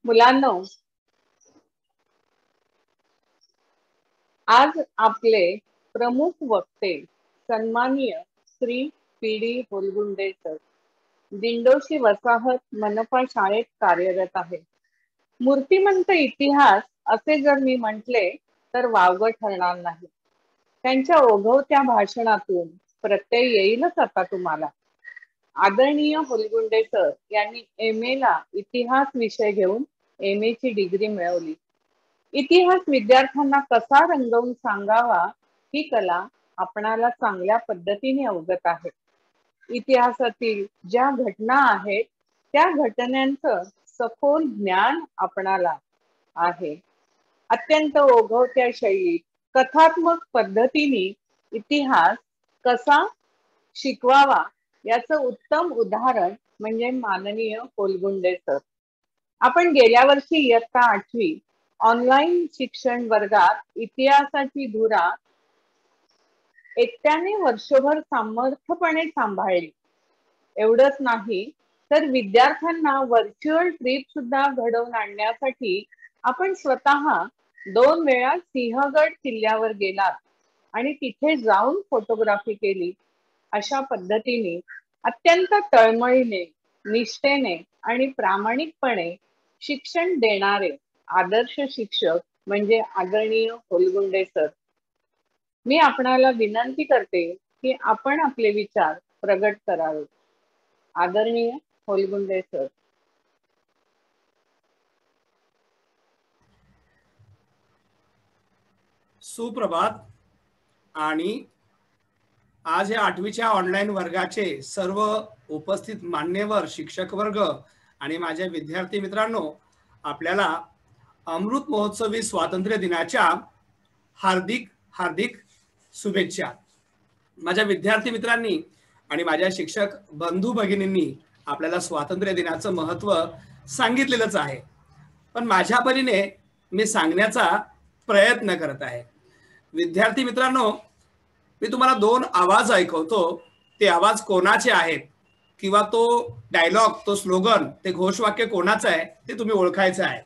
मुलांनो, आज आपले प्रमुख वक्ते सन्माननीय श्री पी.डी. होलगुंडे सर दिंडोशी वसाहत मनपा शाळेत कार्यरत आहे. मूर्तिमंत इतिहास असे जर मी म्हटले तर वावगं ठरणार नाही. त्यांच्या ओघवत्या भाषणातून प्रत्यय येईलच आता तुम्हाला. आदरणीय होलगुंडे सर यांनी MA ला इतिहास विषय घेऊन MA ची डिग्री मिळवली. इतिहास विद्यार्थ्यांना कसा रंगवून सांगावा ही कला आपणाला चांगल्या पद्धतीने अवगत आहे. इतिहासातील ज्या घटना आहेत त्या घटनांचं सखोल ज्ञान आपणाला आहे. अत्यंत ओघवत्या शैलीत कथात्मक पद्धतीने इतिहास कसा शिकवावा याचं उत्तम उदाहरण म्हणजे माननीय होलगुंडे सर. आपण गेल्या वर्षी इयत्ता 8वी ऑनलाईन शिक्षण वर्गात इतिहासाची धुरा एकट्याने वर्षभर समर्थपणे सांभाळली. एवढंच नाही तर विद्यार्थ्यांना व्हर्च्युअल ट्रिप सुद्धा घडवून आणण्यासाठी आपण स्वतः 2 वेळा सिंहगड किल्ल्यावर गेलात आणि तिथे जाऊन फोटोग्राफी केली. अशा पद्धतीने अत्यंत तळमळीने, निष्ठेने आणि प्रामाणिकपणे शिक्षण देणारे आदर्श शिक्षक म्हणजे आदरणीय होलगुंडे सर. मी आपणाला विनंती करते की आपण आपले विचार प्रगट करावे. आदरणीय होलगुंडे सर. सुप्रभात. आणि आज या 8वीच्या ऑनलाईन वर्गाचे सर्व उपस्थित मान्यवर शिक्षक वर्ग आणि माझे विद्यार्थी मित्रांनो, आपल्याला अमृत महोत्सवी स्वातंत्र्य दिनाच्या हार्दिक हार्दिक शुभेच्छा. माझ्या विद्यार्थी मित्रांनी आणि माझ्या शिक्षक बंधू भगिनींनी आपल्याला स्वातंत्र्य दिनाचं महत्त्व सांगितलेलंच आहे, पण माझ्या परीने मी सांगण्याचा प्रयत्न करत आहे. विद्यार्थी मित्रांनो, मी तुम्हाला 2 आवाज ऐकवतो. ते आवाज कोणाचे आहेत किंवा तो डायलॉग, तो स्लोगन, ते घोषवाक्य कोणाचं आहे ते तुम्ही ओळखायचं आहे.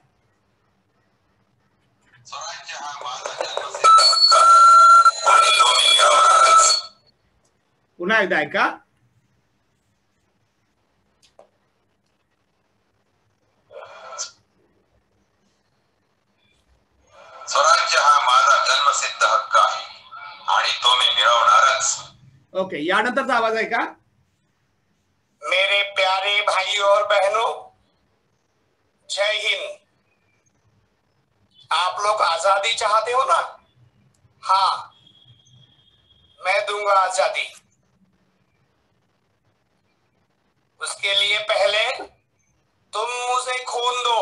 पुन्हा एकदा ऐका. स्वराज्य हा माझा जन्मसिद्ध हक्क आहे आणि तो मी मिळवणारच. ओके, यानंतरचा आवाज ऐका. मेरे प्यारे भाई और बहनों, जय हिंद. आप लोग आजादी चाहते हो ना? हाँ, मैं दूंगा आजादी. उसके लिए पहले तुम मुझे खून दो,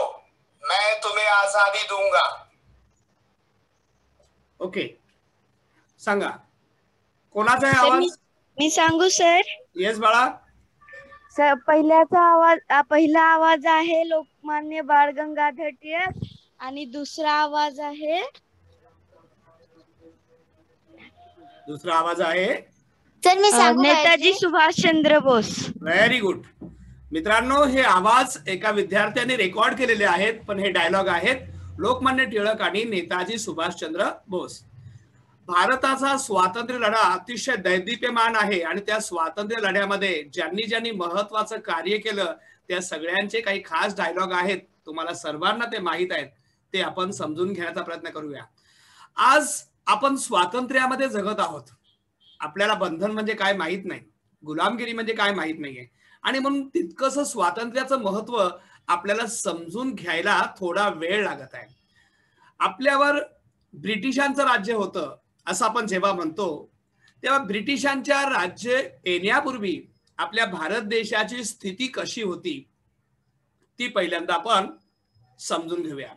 मैं तुम्हें आजादी दूंगा. ओके, सांगा कोणाचा आहे आवाज? मी सांगू सर? येस बाळा. सर, पहिला आवाज आहे लोकमान्य बाळ गंगाधर टिळक आणि दुसरा आवाज आहे सर मी सांगू नेताजी सुभाषचंद्र बोस. Very good. मित्रांनो, हे आवाज एका विद्यार्थ्याने रेकॉर्ड केलेले आहेत, पण हे डायलॉग आहेत लोकमान्य टिळक आणि नेताजी सुभाषचंद्र बोस. भारताचा स्वातंत्र्य लढा अतिशय दैदिप्यमान आहे आणि त्या स्वातंत्र्य लढ्यामध्ये ज्यांनी ज्यांनी महत्वाचं कार्य केलं त्या सगळ्यांचे काही खास डायलॉग आहेत. तुम्हाला सर्वांना ते माहित आहेत, ते आपण समजून घेण्याचा प्रयत्न करूया. आज आपण स्वातंत्र्यामध्ये जगत आहोत. आपल्याला बंधन म्हणजे काय माहित नाही, गुलामगिरी म्हणजे काय माहित नाहीये, आणि म्हणून तितकंसं स्वातंत्र्याचं महत्व आपल्याला समजून घ्यायला थोडा वेळ लागत आहे. आपल्यावर ब्रिटिशांचं राज्य होतं असं आपण जेव्हा म्हणतो, तेव्हा ब्रिटिशांच्या राज्य येण्यापूर्वी आपल्या भारत देशाची स्थिती कशी होती ती पहिल्यांदा आपण समजून घेऊया.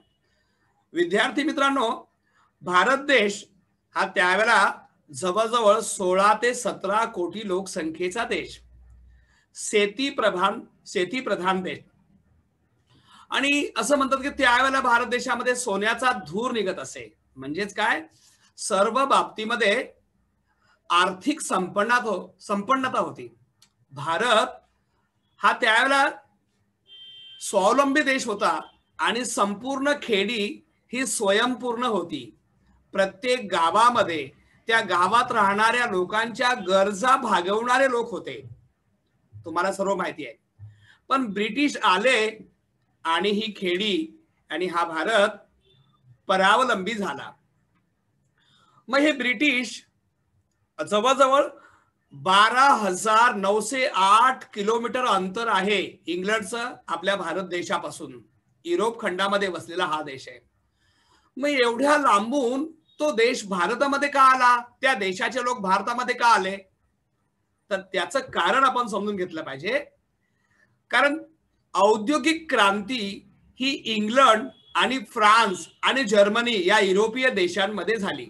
विद्यार्थी मित्रांनो, भारत देश हा त्यावेळेला जवळजवळ 16 ते 17 कोटी लोकसंख्येचा देश, शेती प्रधान देश. आणि असं म्हणतात की त्यावेळेला भारत देशामध्ये सोन्याचा धूर निघत असे. म्हणजेच काय, सर्व बाबतीमध्ये आर्थिक संपन्नता होती. भारत हा त्यावेळेला स्वावलंबी देश होता आणि संपूर्ण खेडी ही स्वयंपूर्ण होती. प्रत्येक गावामध्ये त्या गावात राहणाऱ्या लोकांच्या गरजा भागवणारे लोक होते, तुम्हाला सर्व माहिती आहे. पण ब्रिटिश आले आणि ही खेडी आणि हा भारत परावलंबी झाला. मग हे ब्रिटिश जवळजवळ 12,908 किलोमीटर अंतर आहे इंग्लंडचं आपल्या भारत देशापासून. युरोप खंडामध्ये वसलेला हा देश आहे. मग एवढ्या लांबून तो देश भारतामध्ये का आला, त्या देशाचे लोक भारतामध्ये का आले, तर त्याचं कारण आपण समजून घेतलं पाहिजे. कारण औद्योगिक क्रांती ही इंग्लंड आणि फ्रान्स आणि जर्मनी या युरोपीय देशांमध्ये झाली.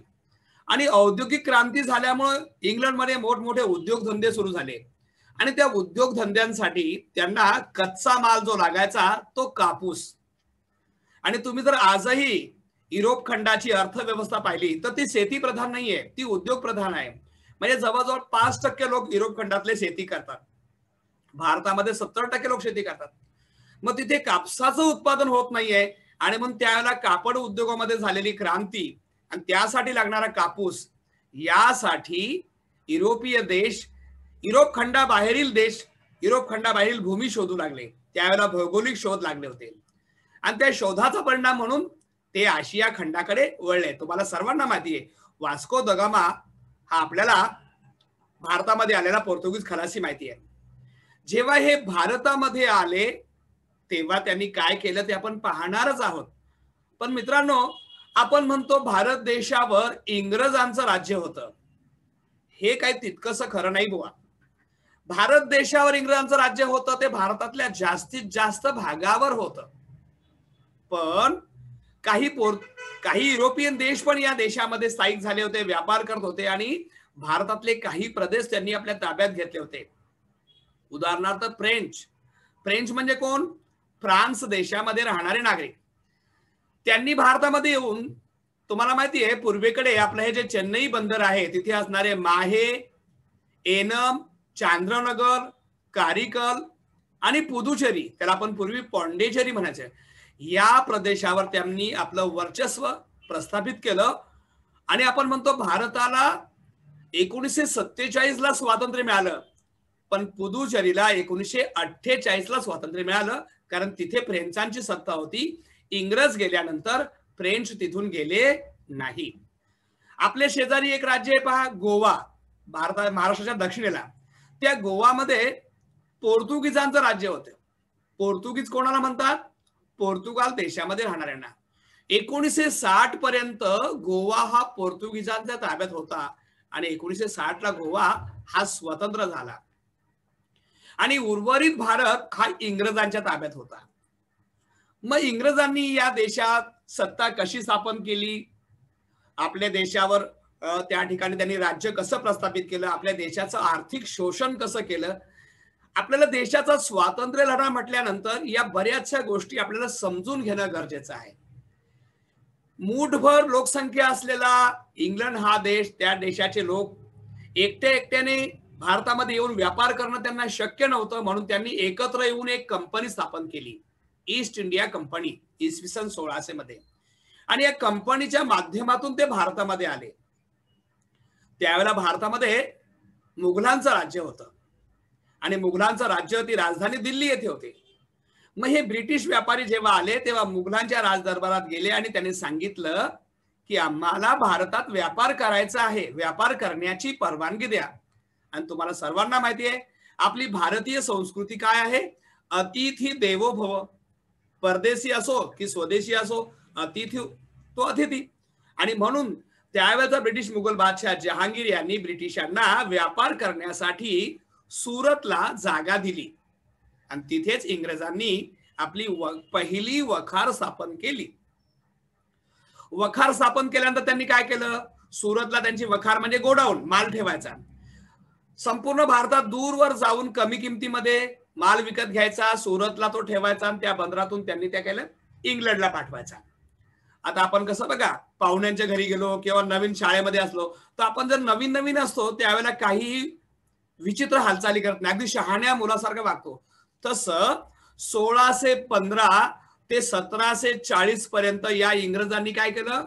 आणि औद्योगिक क्रांती झाल्यामुळे इंग्लंडमध्ये मोठमोठे उद्योगधंदे सुरू झाले आणि त्या उद्योगधंद्यांसाठी त्यांना कच्चा माल जो लागायचा तो कापूस. आणि तुम्ही जर आजही युरोप खंडाची अर्थव्यवस्था पाहिली तर ती शेती प्रधान नाहीये, ती उद्योग प्रधान आहे. म्हणजे जवळजवळ 5% लोक युरोप खंडातले शेती करतात. भारतामध्ये 70% लोक शेती करतात. मग तिथे कापसाचं उत्पादन होत नाहीये आणि मग त्यावेळेला कापड उद्योगामध्ये झालेली क्रांती आणि त्यासाठी लागणारा कापूस, यासाठी युरोपीय देश, युरोप खंडाबाहेरील देश, युरोप खंडाबाहेरील भूमी शोधू लागले. त्यावेळेला भौगोलिक शोध लागले होते आणि त्या शोधाचा परिणाम म्हणून ते आशिया खंडाकडे वळले. तुम्हाला सर्वांना माहिती आहे, वास्को द गामा हा आपल्याला भारतामध्ये आलेला पोर्तुगीज खलासी माहिती आहे. जेव्हा हे भारतामध्ये आले तेव्हा त्यांनी काय केलं ते आपण पाहणारच आहोत. पण मित्रांनो, आपण म्हणतो भारत देशावर इंग्रजांचं राज्य होतं, हे काही तितकंसं खरं नाही बुवा. भारत देशावर इंग्रजांचं राज्य होतं ते भारतातल्या जास्तीत जास्त भागावर होतं. पण काही युरोपियन देश पण या देशामध्ये स्थायिक झाले होते, व्यापार करत होते आणि भारतातले काही प्रदेश त्यांनी आपल्या ताब्यात घेतले होते. उदाहरणार्थ फ्रेंच म्हणजे कोण, फ्रान्स देशामध्ये राहणारे नागरिक. त्यांनी भारतामध्ये येऊन, तुम्हाला माहिती आहे पूर्वेकडे आपलं हे जे चेन्नई बंदर आहे तिथे असणारे माहे, एनम, चांद्रनगर, कारिकल आणि पुदुचेरी, त्याला आपण पूर्वी पॉंडेचेरी म्हणायचे, या प्रदेशावर त्यांनी आपलं वर्चस्व प्रस्थापित केलं. आणि आपण म्हणतो भारताला 1947 ला स्वातंत्र्य मिळालं, पण पुदुचेरीला 1948 ला स्वातंत्र्य मिळालं, कारण तिथे फ्रेंचांची सत्ता होती. इंग्रज गेल्यानंतर फ्रेंच तिथून गेले नाही. आपल्या शेजारी एक राज्य आहे पहा, गोवा, महाराष्ट्राच्या दक्षिणेला. त्या गोवामध्ये पोर्तुगीजांचं राज्य होतं. पोर्तुगीज कोणाला म्हणतात, पोर्तुगाल देशामध्ये राहणाऱ्यांना. 1960 पर्यंत गोवा हा पोर्तुगीजांच्या ताब्यात होता आणि 1960 ला गोवा हा स्वतंत्र झाला आणि उर्वरित भारत हा इंग्रजांच्या ताब्यात होता. मग इंग्रजांनी या देशात सत्ता कशी स्थापन केली, आपल्या देशावर त्या ठिकाणी त्यांनी राज्य कसं प्रस्थापित केलं, आपल्या देशाचं आर्थिक शोषण कसं केलं, आपल्याला देशाचा स्वातंत्र्य लढा म्हटल्यानंतर या बऱ्याचशा गोष्टी आपल्याला समजून घेणं गरजेचं आहे. मूठभर लोकसंख्या असलेला इंग्लंड हा देश, त्या देशाचे लोक एकट्याने भारतामध्ये येऊन व्यापार करणं त्यांना शक्य नव्हतं, म्हणून त्यांनी एकत्र येऊन एक कंपनी स्थापन केली, ईस्ट इंडिया कंपनी, इसवी सन 1600 मध्ये. आणि या कंपनीच्या माध्यमातून ते भारतामध्ये आले. त्यावेळेला भारतामध्ये मुघलांचं राज्य होतं आणि मुघलांचं राज्य ती राजधानी दिल्ली येथे होते. मग हे ब्रिटिश व्यापारी जेव्हा आले तेव्हा मुघलांच्या राजदरबारात गेले आणि त्यांनी सांगितलं की आम्हाला भारतात व्यापार करायचा आहे, व्यापार करण्याची परवानगी द्या. आणि तुम्हाला सर्वांना माहिती आहे आपली भारतीय संस्कृती काय आहे, अतिथी देवो भव. परदेशी असो की स्वदेशी असो, अतिथी तो अतिथी. आणि म्हणून त्यावेळेचा ब्रिटिश मुघल बादशाह जहांगीर यांनी ब्रिटिशांना व्यापार करण्यासाठी सुरतला जागा दिली आणि तिथेच इंग्रजांनी आपली पहिली वखार स्थापन केली. वखार स्थापन केल्यानंतर त्यांनी काय केलं, सुरतला त्यांची वखार म्हणजे गोडाऊन, माल ठेवायचा. संपूर्ण भारतात दूरवर जाऊन कमी किमतीमध्ये माल विकत घ्यायचा, सुरतला तो ठेवायचा आणि त्या बंदरातून त्यांनी त्या केलं इंग्लंडला पाठवायचा. आता आपण कसं बघा, पाहुण्यांच्या घरी गेलो किंवा नवीन शाळेमध्ये असलो तर आपण जर नवीन असतो त्यावेळेला काही विचित्र हालचाली करत नाही, अगदी शहाण्या मुलासारखं वागतो. तसं 1615 ते 1740 पर्यंत या इंग्रजांनी काय केलं,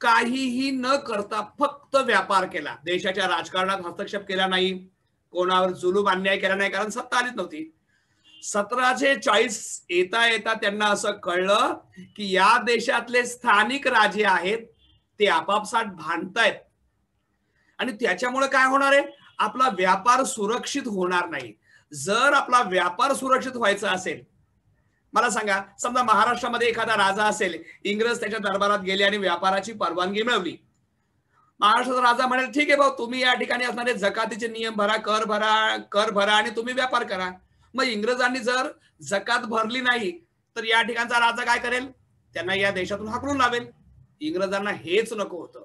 काहीही न करता फक्त व्यापार केला. देशाच्या राजकारणात हस्तक्षेप केला नाही, कोणावर जुलूम अन्याय केला नाही, कारण सत्ता आलीच नव्हती. 1740 येता येता त्यांना असं कळलं की या देशातले स्थानिक राजे आहेत ते आपापसात भांडतायत आणि त्याच्यामुळे काय होणार आहे, आपला व्यापार सुरक्षित होणार नाही. जर आपला व्यापार सुरक्षित व्हायचा असेल, मला सांगा, समजा महाराष्ट्रामध्ये एखादा राजा असेल, इंग्रज त्याच्या दरबारात गेले आणि व्यापाराची परवानगी मिळवली. महाराष्ट्राचा राजा म्हणेल ठीक आहे भाऊ, तुम्ही या ठिकाणी असणारे जकातीचे नियम भरा, कर भरा आणि तुम्ही व्यापार करा. मग इंग्रजांनी जर जकात भरली नाही तर या ठिकाणचा राजा काय करेल, त्यांना या देशातून हाकलून लावेल. इंग्रजांना हेच नको होतं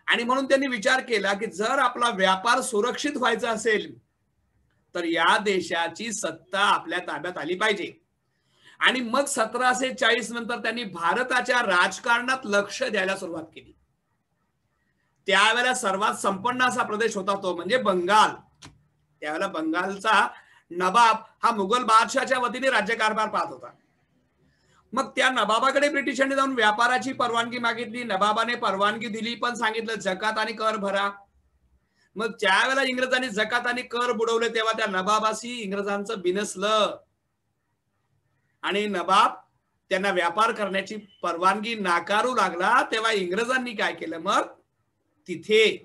आणि म्हणून त्यांनी विचार केला की जर आपला व्यापार सुरक्षित व्हायचा असेल तर या देशाची सत्ता आपल्या ताब्यात आली पाहिजे. आणि मग 1740 नंतर त्यांनी भारताच्या राजकारणात लक्ष द्यायला सुरुवात केली. त्यावेळेला सर्वात संपन्न असा प्रदेश होता तो म्हणजे बंगाल. त्यावेळेला बंगालचा नवाब हा मुघल बादशाहच्या वतीने राज्यकारभार पाहत होता. मग त्या नवाबाकडे ब्रिटिशांनी जाऊन व्यापाराची परवानगी मागितली. नवाबाने परवानगी दिली, पण सांगितलं जकात आणि कर भरा. मग ज्यावेळेला इंग्रजांनी जकात आणि कर बुडवले तेव्हा त्या नवाबाशी इंग्रजांचं बिनसलं आणि नवाब त्यांना व्यापार करण्याची परवानगी नाकारू लागला. तेव्हा इंग्रजांनी काय केलं, मग तिथे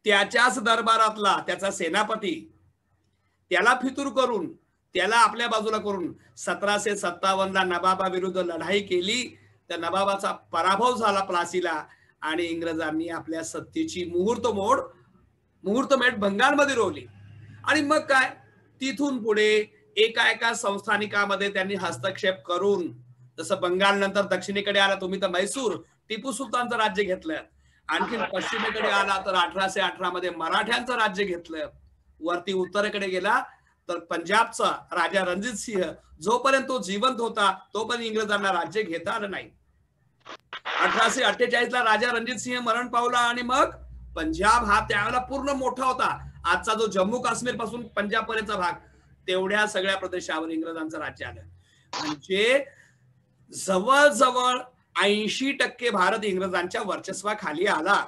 त्याच्याच दरबारातला त्याचा सेनापती त्याला फितूर करून, त्याला आपल्या बाजूला करून 1757 ला नवाबाविरुद्ध लढाई केली. त्या नवाबाचा पराभव झाला प्लासीला आणि इंग्रजांनी आपल्या सत्तेची मुहूर्तमेढ बंगालमध्ये रोवली. आणि मग काय, तिथून पुढे एका संस्थानिकामध्ये त्यांनी हस्तक्षेप करून, जसं बंगाल नंतर दक्षिणेकडे आला तुम्ही तर मैसूर, टिपू सुलतानचं राज्य घेतलं. आणखी पश्चिमेकडे आला तर 1818 मध्ये मराठ्यांचं राज्य घेतलं. वरती उत्तरेकडे गेला तर पंजाबचा राजा रणजित सिंह, जोपर्यंत तो जिवंत होता तोपर्यंत इंग्रजांना राज्य घेता आलं नाही. 1848 ला राजा रणजित सिंह मरण पावला आणि मग पंजाब हा त्यावेळेला पूर्ण मोठा होता. आजचा जो जम्मू काश्मीर पासून पंजाब पर्यंतचा भाग, तेवढ्या सगळ्या प्रदेशावर इंग्रजांचं राज्य आलं. म्हणजे जवळजवळ 80% भारत इंग्रजांच्या वर्चस्वाखाली आला.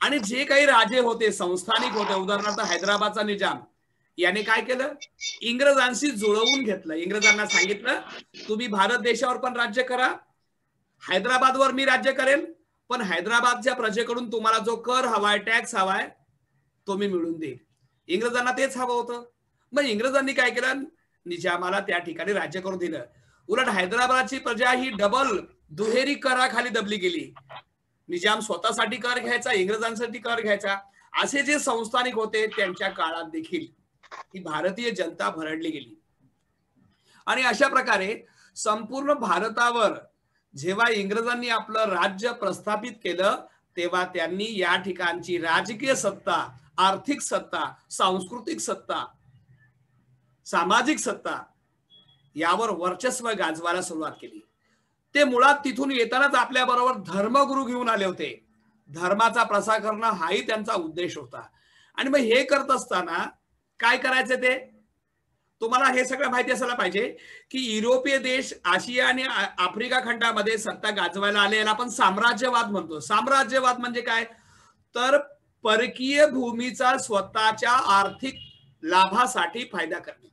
आणि जे काही राजे होते, संस्थानिक होते, उदाहरणार्थ हैदराबादचा निजाम, याने काय केलं, इंग्रजांशी जुळवून घेतलं. इंग्रजांना सांगितलं तुम्ही भारत देशावर पण राज्य करा, हैदराबादवर मी राज्य करेन, पण हैदराबादच्या प्रजेकडून तुम्हाला जो कर हवाय, टॅक्स हवाय, तो मी मिळवून देईल. इंग्रजांना तेच हवं होतं. मग इंग्रजांनी काय केलं, निजामाला त्या ठिकाणी राज्य करून दिलं. उलट हैदराबादची प्रजा ही दुहेरी कराखाली दबली गेली. निजाम स्वतःसाठी कर घ्यायचा, इंग्रजांसाठी कर घ्यायचा. असे जे संस्थानिक होते त्यांच्या काळात देखील ही भारतीय जनता भरडली गेली. आणि अशा प्रकारे संपूर्ण भारतावर जेव्हा इंग्रजांनी आपलं राज्य प्रस्थापित केलं तेव्हा त्यांनी या ठिकाणची राजकीय सत्ता, आर्थिक सत्ता, सांस्कृतिक सत्ता, सामाजिक सत्ता यावर वर्चस्व गाजवायला सुरुवात केली. ते मुळात तिथून येतानाच आपल्या बरोबर धर्मगुरू घेऊन आले होते. धर्माचा प्रसार करणं हाही त्यांचा उद्देश होता. आणि मग हे करत असताना काय करायचं ते तुम्हाला हे सगळं माहिती असायला पाहिजे की युरोपीय देश, आशिया आणि आफ्रिका खंडामध्ये सत्ता गाजवायला आले याला आपण साम्राज्यवाद म्हणतो. साम्राज्यवाद म्हणजे काय, तर परकीय भूमीचा स्वतःच्या आर्थिक लाभासाठी फायदा करणे.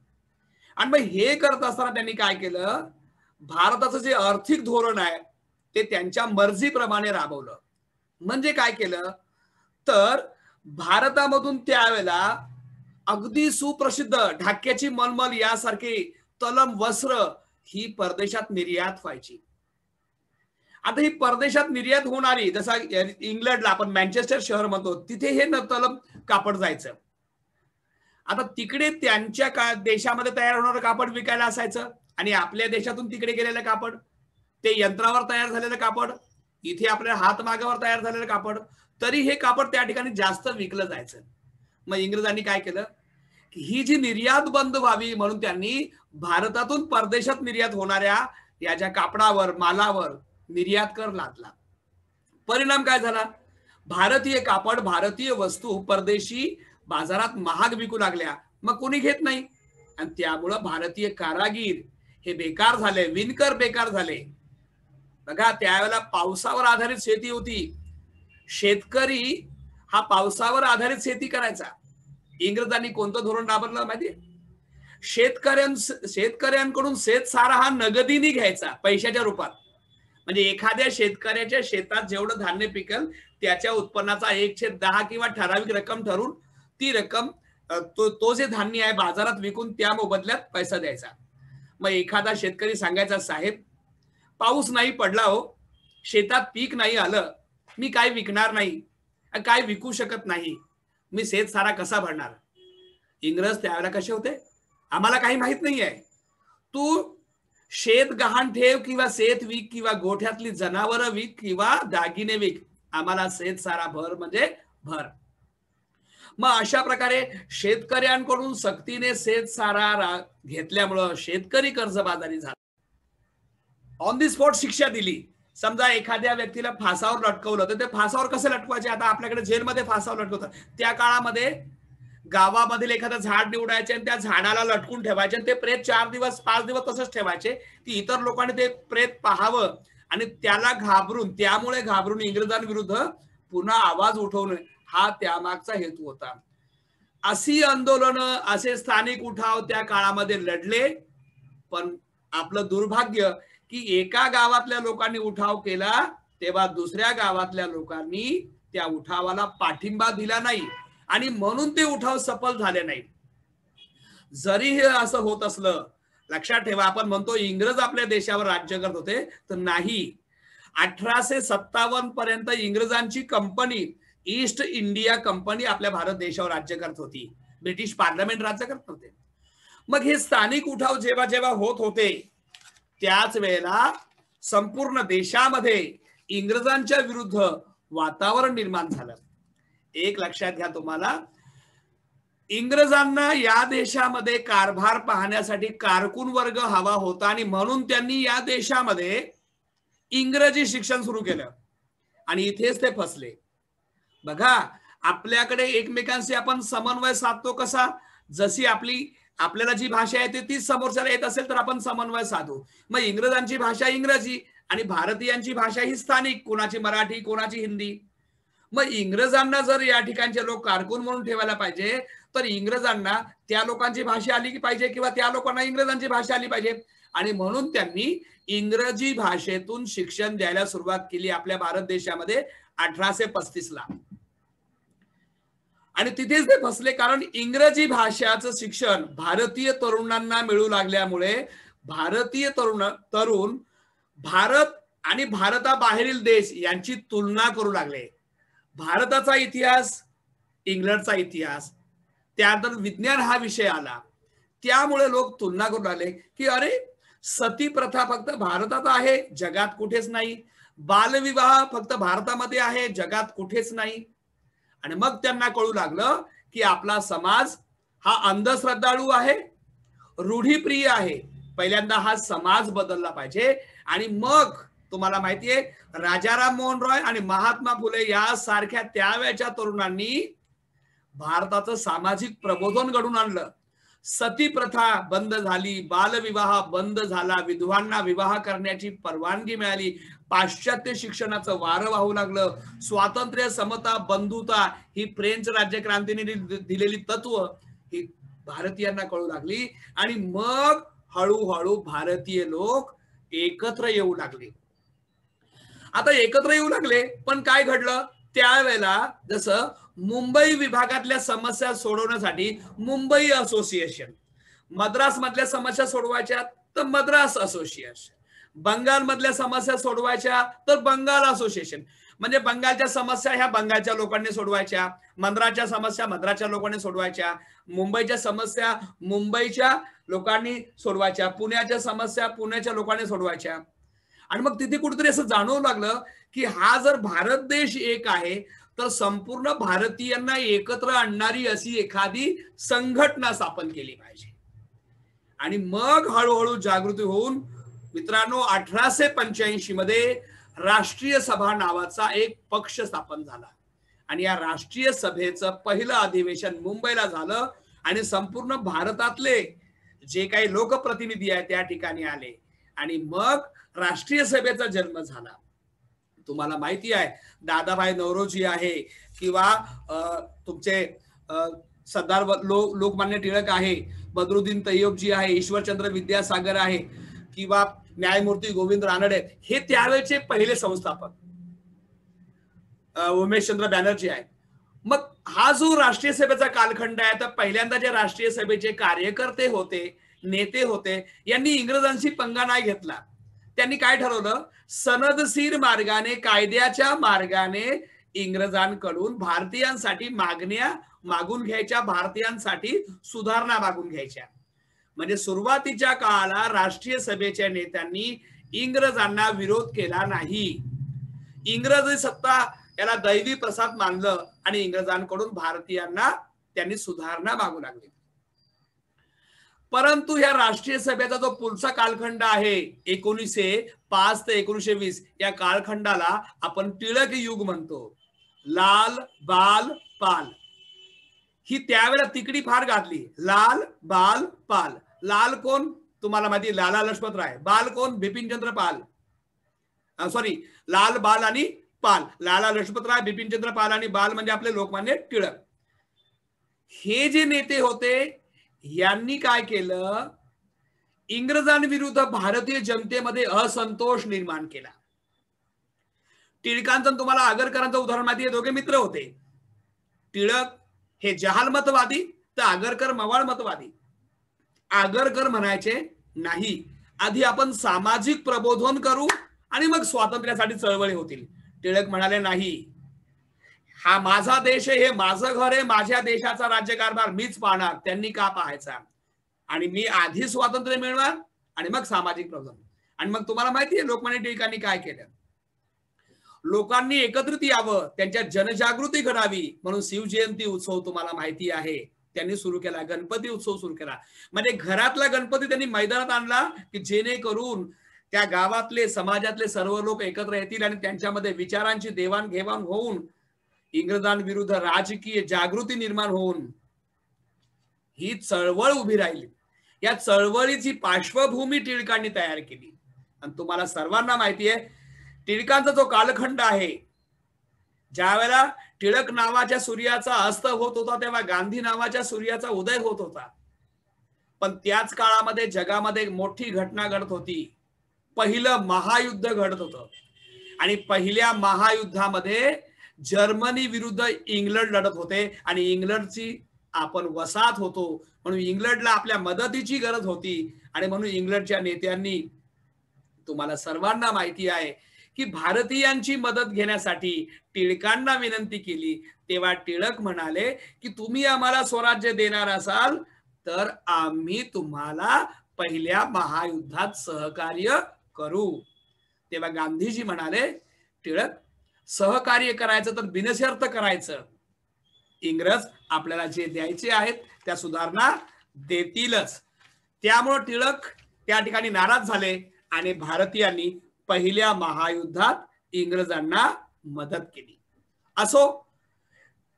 आणि मग हे करत असताना त्यांनी काय केलं, भारताचं जे आर्थिक धोरण आहे ते त्यांच्या मर्जीप्रमाणे राबवलं. म्हणजे काय केलं तर भारतामधून त्यावेळेला अगदी सुप्रसिद्ध ढाक्याची मलमल यासारखी तलम वस्त्र ही परदेशात निर्यात व्हायची. आता ही परदेशात निर्यात होणारी, जसा इंग्लंडला आपण मँचेस्टर शहर म्हणतो, तिथे हे तलम कापड जायचं. आता तिकडे त्यांच्या देशामध्ये तयार होणारं कापड विकायला असायचं आणि आपल्या देशातून तिकडे गेलेलं कापड, ते यंत्रावर तयार झालेलं कापड, इथे आपल्या हातमागावर तयार झालेलं कापड, तरी हे कापड त्या ठिकाणी जास्त विकलं जायचं. मग इंग्रजांनी काय केलं की ही जी निर्यात बंद व्हावी म्हणून त्यांनी भारतातून परदेशात निर्यात होणाऱ्या या ज्या कापडावर, मालावर निर्यात कर लादला. परिणाम काय झाला, भारतीय कापड, भारतीय वस्तू परदेशी बाजारात महाग विकू लागल्या. मग कोणी घेत नाही आणि त्यामुळं भारतीय कारागीर हे बेकार झाले, विणकर बेकार झाले. बघा त्यावेळेला पावसावर आधारित शेती होती. शेतकरी हा पावसावर आधारित शेती करायचा. इंग्रजांनी कोणतं धोरण राबवलं माहितीये? शेतकऱ्यांकडून शेतसारा हा नगदीने घ्यायचा, पैशाच्या रूपात. म्हणजे एखाद्या शेतकऱ्याच्या शेतात जेवढं धान्य पिकल त्याच्या उत्पन्नाचा 1/10 किंवा ठराविक रक्कम ठरवून ती रक्कम तो जे धान्य आहे बाजारात विकून त्या मोबदल्यात पैसा द्यायचा. मग एखादा शेतकरी सांगायचा, साहेब पाऊस नाही पडला हो, शेतात पीक नाही आलं, मी काय विकणार नाही, काय विकू शकत नाही, मी शेतसारा कसा भरणार. इंग्रज त्यावेळेला कसे होते, आम्हाला काही माहित नाही आहे, तू शेत गहाण ठेव किंवा शेत विक किंवा गोठ्यातली जनावरं विक किंवा दागिने विक, आम्हाला शेतसारा भर म्हणजे भर. मग अशा प्रकारे शेतकऱ्यांकडून सक्तीने शेतसारा घेतल्यामुळं शेतकरी कर्जबाजारी झाला. ऑन दी स्पॉट शिक्षा दिली. समजा एखाद्या व्यक्तीला फासावर लटकवलं तर ते फासावर कसं लटकवायचे, आता आपल्याकडे जेलमध्ये फासावर लटकवतात. त्या काळामध्ये गावामधील एखादं झाड निवडायचे आणि त्या झाडाला लटकून ठेवायचे आणि ते प्रेत 4 दिवस 5 दिवस तसंच ठेवायचे की इतर लोकांनी ते प्रेत पाहावं आणि त्याला त्यामुळे घाबरून इंग्रजांविरुद्ध पुन्हा आवाज उठवणे हा त्यामागचा हेतू होता. अशी आंदोलनं, असे स्थानिक उठाव त्या काळामध्ये लढले. पण आपलं दुर्भाग्य की एका गावातल्या लोकांनी उठाव केला तेव्हा दुसऱ्या गावातल्या लोकांनी त्या उठावाला पाठिंबा दिला नाही आणि म्हणून ते उठाव सफल झाले नाही. जरी हे असं होत असलं, लक्षात ठेवा, आपण म्हणतो इंग्रज आपल्या देशावर राज्य करत होते, तर नाही. 1857 पर्यंत इंग्रजांची कंपनी, ईस्ट इंडिया कंपनी आपल्या भारत देशावर राज्य करत होती. ब्रिटिश पार्लमेंट राज्य करत होते. मग हे स्थानिक उठाव जेव्हा जेव्हा होत होते त्याच वेळेला संपूर्ण देशामध्ये इंग्रजांच्या विरुद्ध वातावरण निर्माण झालं. एक लक्षात घ्या, तुम्हाला इंग्रजांना या देशामध्ये कारभार पाहण्यासाठी कारकून वर्ग हवा होता आणि म्हणून त्यांनी या देशामध्ये इंग्रजी शिक्षण सुरू केलं आणि इथेच ते फसले. बघा, आपल्याकडे एकमेकांशी आपण समन्वय साधतो कसा, जशी आपल्याला जी भाषा येते ती समोरच्याला येत असेल तर आपण समन्वय साधू. मग इंग्रजांची भाषा इंग्रजी आणि भारतीयांची भाषा ही स्थानिक, कोणाची मराठी कोणाची हिंदी. मग इंग्रजांना जर या ठिकाणचे लोक कारकून म्हणून ठेवायला पाहिजे तर इंग्रजांना त्या लोकांची भाषा आली पाहिजे किंवा त्या लोकांना इंग्रजांची भाषा आली पाहिजे. आणि म्हणून त्यांनी इंग्रजी भाषेतून शिक्षण द्यायला सुरुवात केली आपल्या भारत देशामध्ये 1835 ला. आणि तिथेच ते फसले, कारण इंग्रजी भाषाचं शिक्षण भारतीय तरुणांना मिळू लागल्यामुळे भारतीय तरुण भारत आणि भारताबाहेरील देश यांची तुलना करू लागले. भारताचा इतिहास, इंग्लंडचा इतिहास, त्यानंतर विज्ञान हा विषय आला, त्यामुळे लोक तुलना करू लागले की अरे सती प्रथा फक्त भारतात आहे, जगात कुठेच नाही. बालविवाह फक्त भारतामध्ये आहे, जगात कुठेच नाही. आणि मग त्यांना कळू लागलं की आपला समाज हा अंधश्रद्धाळू आहे, रूढीप्रिय आहे. पहिल्यांदा हा समाज बदलला पाहिजे. आणि मग तुम्हाला माहितीये, राजाराम मोहन रॉय आणि महात्मा फुले यासारख्या त्यावेळच्या तरुणांनी भारताचं सामाजिक प्रबोधन घडवून आणलं. सती प्रथा बंद झाली, बालविवाह बंद झाला, विधवांना विवाह करण्याची परवानगी मिळाली, पाश्चात्य शिक्षणाचं वारं वाहू लागलं. स्वातंत्र्य, समता, बंधुता ही फ्रेंच राज्यक्रांतीने दिलेली तत्व ही भारतीयांना कळू लागली. आणि मग हळूहळू भारतीय लोक एकत्र येऊ लागले. आता एकत्र येऊ लागले, पण काय घडलं त्यावेळेला, जसं मुंबई विभागातल्या समस्या सोडवण्यासाठी मुंबई असोसिएशन, मद्रास मधल्या समस्या सोडवायच्या तर मद्रास असोसिएशन, बंगाल मधल्या समस्या सोडवायच्या तर बंगाल असोसिएशन. म्हणजे बंगालच्या समस्या ह्या बंगालच्या लोकांनी सोडवायच्या, मद्रासच्या समस्या मद्रासच्या लोकांनी सोडवायच्या, मुंबईच्या समस्या मुंबईच्या लोकांनी सोडवायच्या, पुण्याच्या समस्या पुण्याच्या लोकांनी सोडवायच्या. आणि मग तिथे कुठेतरी असं जाणवू लागलं की हा जर भारत देश एक आहे तर संपूर्ण भारतीयांना एकत्र आणणारी अशी एखादी संघटना स्थापन केली पाहिजे. आणि मग हळूहळू जागृती होऊन मित्रांनो 1885 मध्ये राष्ट्रीय सभा नावाचा एक पक्ष स्थापन झाला. आणि या राष्ट्रीय सभेचं पहिलं अधिवेशन मुंबईला झालं आणि संपूर्ण भारतातले जे काही लोकप्रतिनिधी आहेत त्या ठिकाणी आले आणि मग राष्ट्रीय सभेचा जन्म झाला. तुम्हाला माहिती आहे दादाभाई नौरोजी आहे किंवा तुमचे सरदार लोकमान्य टिळक आहे, बदरुद्दीन तय्यबजी आहे, ईश्वरचंद्र विद्यासागर आहे किंवा न्यायमूर्ती गोविंद रानडे, हे त्यावेळेचे पहिले संस्थापक उमेशचंद्र बॅनर्जी आहे. मग हा जो राष्ट्रीय सभेचा कालखंड आहे तर पहिल्यांदा जे राष्ट्रीय सभेचे कार्यकर्ते होते, नेते होते, यांनी इंग्रजांशी पंगा नाही घेतला. त्यांनी काय ठरवलं, सनदशीर मार्गाने, कायद्याच्या मार्गाने इंग्रजांकडून भारतीयांसाठी मागण्या मागून घ्यायच्या, भारतीयांसाठी सुधारणा मागून घ्यायच्या. म्हणजे सुरुवातीच्या काळाला राष्ट्रीय सभेच्या नेत्यांनी इंग्रजांना विरोध केला नाही. इंग्रजी सत्ता याला दैवी प्रसाद मानलं आणि इंग्रजांकडून भारतीयांना त्यांनी सुधारणा मागू लागली. परंतु या राष्ट्रीय सभेचा जो पुढचा कालखंड आहे 1905 ते 1920 या कालखंडाला आपण टिळक युग म्हणतो. लाल बाल पाल ही त्यावेळेला तिकडी फार गाजली. लाल बाल पाल. लाल कोण तुम्हाला माहिती, लाला लजपत राय. बाल कोण, बिपिनचंद्र पाल. सॉरी, लाल बाल आणि पाल. लाला लजपत राय, बिपिनचंद्र पाल आणि बाल म्हणजे आपले लोकमान्य टिळक. हे जे नेते होते यांनी काय केलं, इंग्रजांविरुद्ध भारतीय जनतेमध्ये असंतोष निर्माण केला. टिळकांचं तुम्हाला आगरकरांचं उदाहरण माहिती आहे, दोघे मित्र होते. टिळक हे जहाल मतवादी तर आगरकर मवाळ मतवादी. आगरकर म्हणायचे नाही, आधी आपण सामाजिक प्रबोधन करू आणि मग स्वातंत्र्यासाठी चळवळी होतील. टिळक म्हणाले नाही, हा माझा देश आहे, हे माझं घर आहे, माझ्या देशाचा राज्यकारभार मीच पाहणार. त्यांनी का पाहायचा, आणि मी आधी स्वातंत्र्य मिळणार आणि मग सामाजिक प्रबोधन. आणि मग तुम्हाला माहिती आहे लोकमान्य टिळकांनी काय केलं, लोकांनी एकत्रित यावं, त्यांच्यात जनजागृती घडावी म्हणून शिवजयंती उत्सव तुम्हाला माहिती आहे त्यांनी सुरू केला. गणपती उत्सव सुरू केला. म्हणजे घरातला गणपती त्यांनी मैदानात आणला की जेणेकरून त्या गावातले, समाजातले सर्व लोक एकत्र येतील आणि त्यांच्यामध्ये विचारांची देवाणघेवाण होऊन इंग्रजांविरुद्ध राजकीय जागृती निर्माण होऊन ही चळवळ उभी राहिली. या चळवळीची पार्श्वभूमी टिळकांनी तयार केली. आणि तुम्हाला सर्वांना माहिती आहे टिळकांचा जो कालखंड आहे, ज्या वेळेला टिळक नावाच्या सूर्याचा अस्त होत होता तेव्हा गांधी नावाच्या सूर्याचा उदय होत होता. पण त्याच काळामध्ये जगामध्ये मोठी घटना घडत होती. पहिलं महायुद्ध घडत होतं आणि पहिल्या महायुद्धामध्ये जर्मनी विरुद्ध इंग्लंड लढत होते आणि इंग्लंडची आपण वसाहत होतो म्हणून इंग्लंडला आपल्या मदतीची गरज होती. आणि म्हणून इंग्लंडच्या नेत्यांनी, तुम्हाला सर्वांना माहिती आहे की भारतीयांची मदत घेण्यासाठी टिळकांना विनंती केली. तेव्हा टिळक म्हणाले की तुम्ही आम्हाला स्वराज्य देणार असाल तर आम्ही तुम्हाला पहिल्या महायुद्धात सहकार्य करू. तेव्हा गांधीजी म्हणाले टिळक, सहकार्य करायचं तर बिनशर्त करायचं. इंग्रज आपल्याला जे द्यायचे आहेत त्या सुधारणा देतीलच. त्यामुळे टिळक त्या ठिकाणी नाराज झाले आणि भारतीयांनी पहिल्या महायुद्धात इंग्रजांना मदत केली. असो,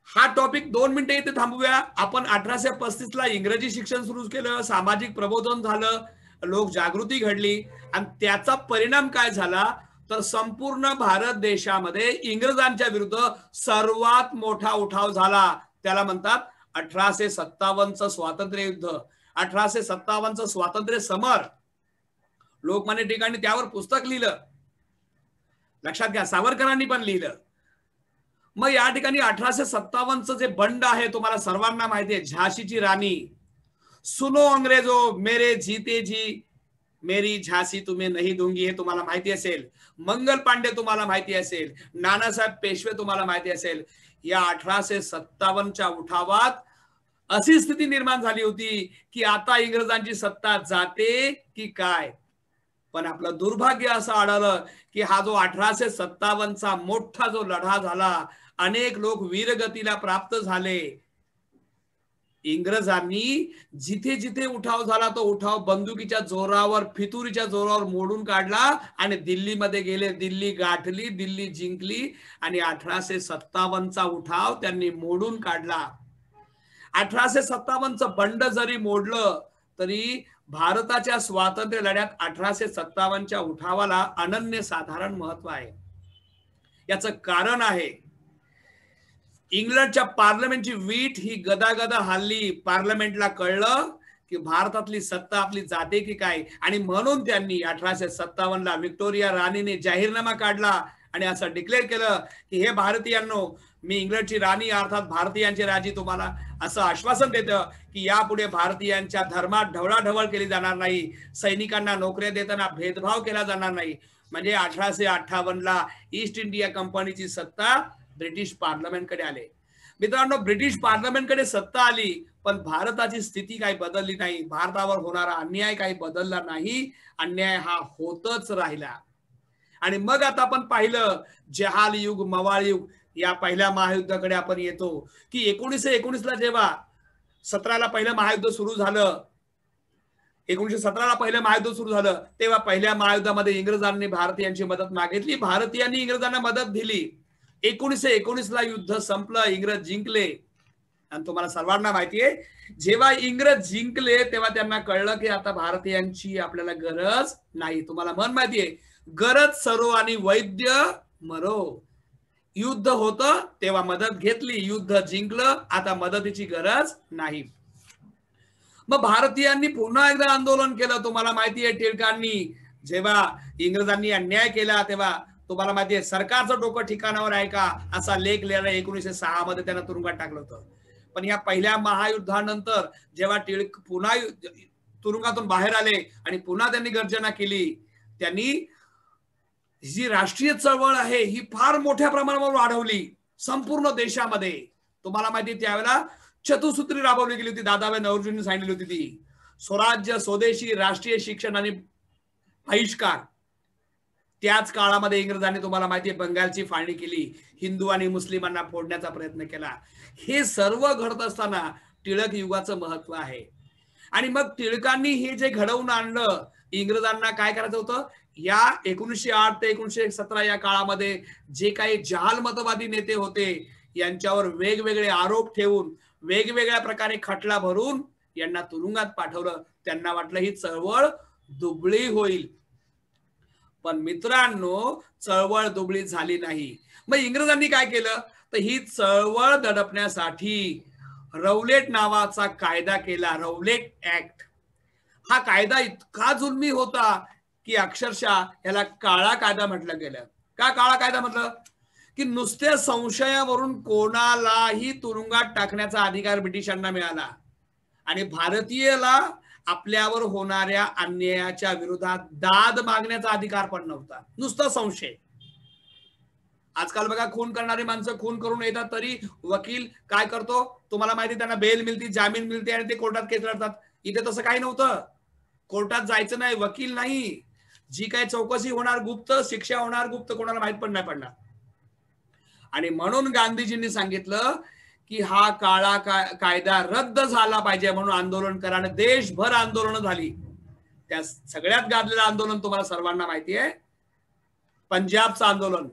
हा टॉपिक 2 मिनिटे इथे थांबूया. आपण 1835 ला इंग्रजी शिक्षण सुरू केलं, सामाजिक प्रबोधन झालं, लोक जागृती घडली आणि त्याचा परिणाम काय झाला तर संपूर्ण भारत देशामध्ये इंग्रजांच्या विरुद्ध सर्वात मोठा उठाव झाला. त्याला म्हणतात 1857चं स्वातंत्र्य युद्ध, 1857चं स्वातंत्र्य समर. लोकमान्य टिळकांनी त्यावर पुस्तक लिहिलं. लक्षात घ्या, सावरकरांनी पण लिहिलं. मग या ठिकाणी 1857चं जे बंड आहे तुम्हाला सर्वांना माहिती आहे. झाशीची राणी, सुनो अंग्रेजो मेरे जीते जी मेरी झाशी तुम्हें नहीं दूंगी, हे तुम्हाला माहिती असेल. मंगल पांडे तुम्हाला माहिती असेल, नानासाहेब पेशवे तुम्हाला माहिती असेल. या 1857च्या उठावात अशी स्थिती निर्माण झाली होती की आता इंग्रजांची सत्ता जाते की काय. पण आपलं दुर्भाग्य असं आढळलं की हा जो 1857चा मोठा जो लढा झाला, अनेक लोक वीरगतीला प्राप्त झाले. इंग्रजांनी जिथे जिथे उठाव झाला तो उठाव बंदुकीच्या जोरावर, फितुरीच्या जोरावर मोडून काढला आणि दिल्लीमध्ये गेले. दिल्ली गाठली, दिल्ली जिंकली आणि 1857चा उठाव त्यांनी मोडून काढला. 1857चं बंड जरी मोडलं तरी भारताच्या स्वातंत्र्य लढ्यात 1857च्या उठावाला अनन्यसाधारण महत्व आहे. याचं कारण आहे इंग्लंडच्या पार्लमेंटची वीट ही गदागदा हल्ली. पार्लमेंटला कळलं की भारतातली सत्ता आपली जाते की काय, आणि म्हणून त्यांनी 1857ला व्हिक्टोरिया राणीने जाहीरनामा काढला आणि असं डिक्लेअर केलं की हे भारतीयांनो, मी इंग्लंडची राणी अर्थात भारतीयांची राजी तुम्हाला असं आश्वासन देतं की यापुढे भारतीयांच्या धर्मात ढवळाढवळ केली जाणार नाही, सैनिकांना नोकऱ्या देताना भेदभाव केला जाणार नाही. म्हणजे 1858ला ईस्ट इंडिया कंपनीची सत्ता ब्रिटिश पार्लमेंटकडे आले. मित्रांनो, ब्रिटिश पार्लमेंटकडे सत्ता आली, पण भारताची स्थिती काही बदलली नाही. भारतावर होणारा अन्याय काही बदलला नाही. अन्याय हा होतच राहिला. आणि मग आता आपण पाहिलं जहाल युग, मवाळ युग, या पहिल्या महायुद्धाकडे आपण येतो की 1919ला जेव्हा 17ला पहिलं महायुद्ध सुरू झालं, 1917ला पहिलं महायुद्ध सुरू झालं, तेव्हा पहिल्या महायुद्धामध्ये इंग्रजांनी भारतीयांची मदत मागितली, भारतीयांनी इंग्रजांना मदत दिली. 1919ला युद्ध संपलं, इंग्रज जिंकले. आणि तुम्हाला सर्वांना माहितीये, जेव्हा इंग्रज जिंकले तेव्हा त्यांना कळलं की आता भारतीयांची आपल्याला गरज नाही. तुम्हाला म्हण माहितीये, गरज सरो आणि वैद्य मरो. युद्ध होतं तेव्हा मदत घेतली, युद्ध जिंकलं, आता मदतीची गरज नाही. मग भारतीयांनी पुन्हा एकदा आंदोलन केलं. तुम्हाला माहितीये, टिळकांनी जेव्हा इंग्रजांनी अन्याय केला तेव्हा तुम्हाला माहितीये सरकारचं डोकं ठिकाणावर आहे का असा लेख लिहिला 1906 मध्ये त्यांना तुरुंगात टाकलं होतं. पण या पहिल्या महायुद्धानंतर जेव्हा टिळक पुन्हा तुरुंगातून बाहेर आले आणि पुन्हा त्यांनी गर्जना केली, त्यांनी जी राष्ट्रीय चळवळ आहे ही फार मोठ्या प्रमाणावर वाढवली संपूर्ण देशामध्ये. तुम्हाला माहिती, त्यावेळेला चतुसूत्री राबवली गेली होती, दादाभाई नौरोजींनी सांगितली होती ती. स्वराज्य, स्वदेशी, राष्ट्रीय शिक्षण आणि बहिष्कार. त्याच काळामध्ये इंग्रजांनी तुम्हाला माहितीये बंगालची फाळणी केली, हिंदू आणि मुस्लिमांना फोडण्याचा प्रयत्न केला. हे सर्व घडत असताना टिळक युगाचं महत्व आहे. आणि मग टिळकांनी हे जे घडवून आणलं, इंग्रजांना काय करायचं होतं, या 1908 ते 1917 या काळामध्ये जे काही जहाल मतवादी नेते होते यांच्यावर वेगवेगळे आरोप ठेवून वेगवेगळ्या प्रकारे खटला भरून यांना तुरुंगात पाठवलं. त्यांना वाटलं ही चळवळ दुबळी होईल, पण मित्रांनो चळवळ दुबळी झाली नाही. मग इंग्रजांनी काय केलं, तर ही चळवळ दडपण्यासाठी रौलेट नावाचा कायदा केला, रौलेट ऍक्ट. हा कायदा इतका जुलमी होता की अक्षरशः याला काळा कायदा म्हटलं गेलं. का काळा कायदा म्हटलं, की नुसत्या संशयावरून कोणालाही तुरुंगात टाकण्याचा अधिकार ब्रिटिशांना मिळाला आणि भारतीयाला आपल्यावर होणाऱ्या अन्यायाच्या विरोधात दाद मागण्याचा अधिकार पण नव्हता. नुसता संशय. आजकाल बघा, खून करणारी माणसं खून करून येतात तरी वकील काय करतो, तुम्हाला माहिती, त्यांना बेल मिळते, जामीन मिळते आणि ते कोर्टात केस लढतात. इथे तसं काही नव्हतं. कोर्टात जायचं नाही, वकील नाही, जी काय चौकशी होणार गुप्त, शिक्षा होणार गुप्त, कोणाला माहित पण नाही पडणार. आणि म्हणून गांधीजींनी सांगितलं की हा काळा कायदा रद्द झाला पाहिजे, म्हणून आंदोलन करा. आणि देशभर आंदोलन झाली. त्या सगळ्यात गाजलेलं आंदोलन तुम्हाला सर्वांना माहिती आहे, पंजाबचं आंदोलन,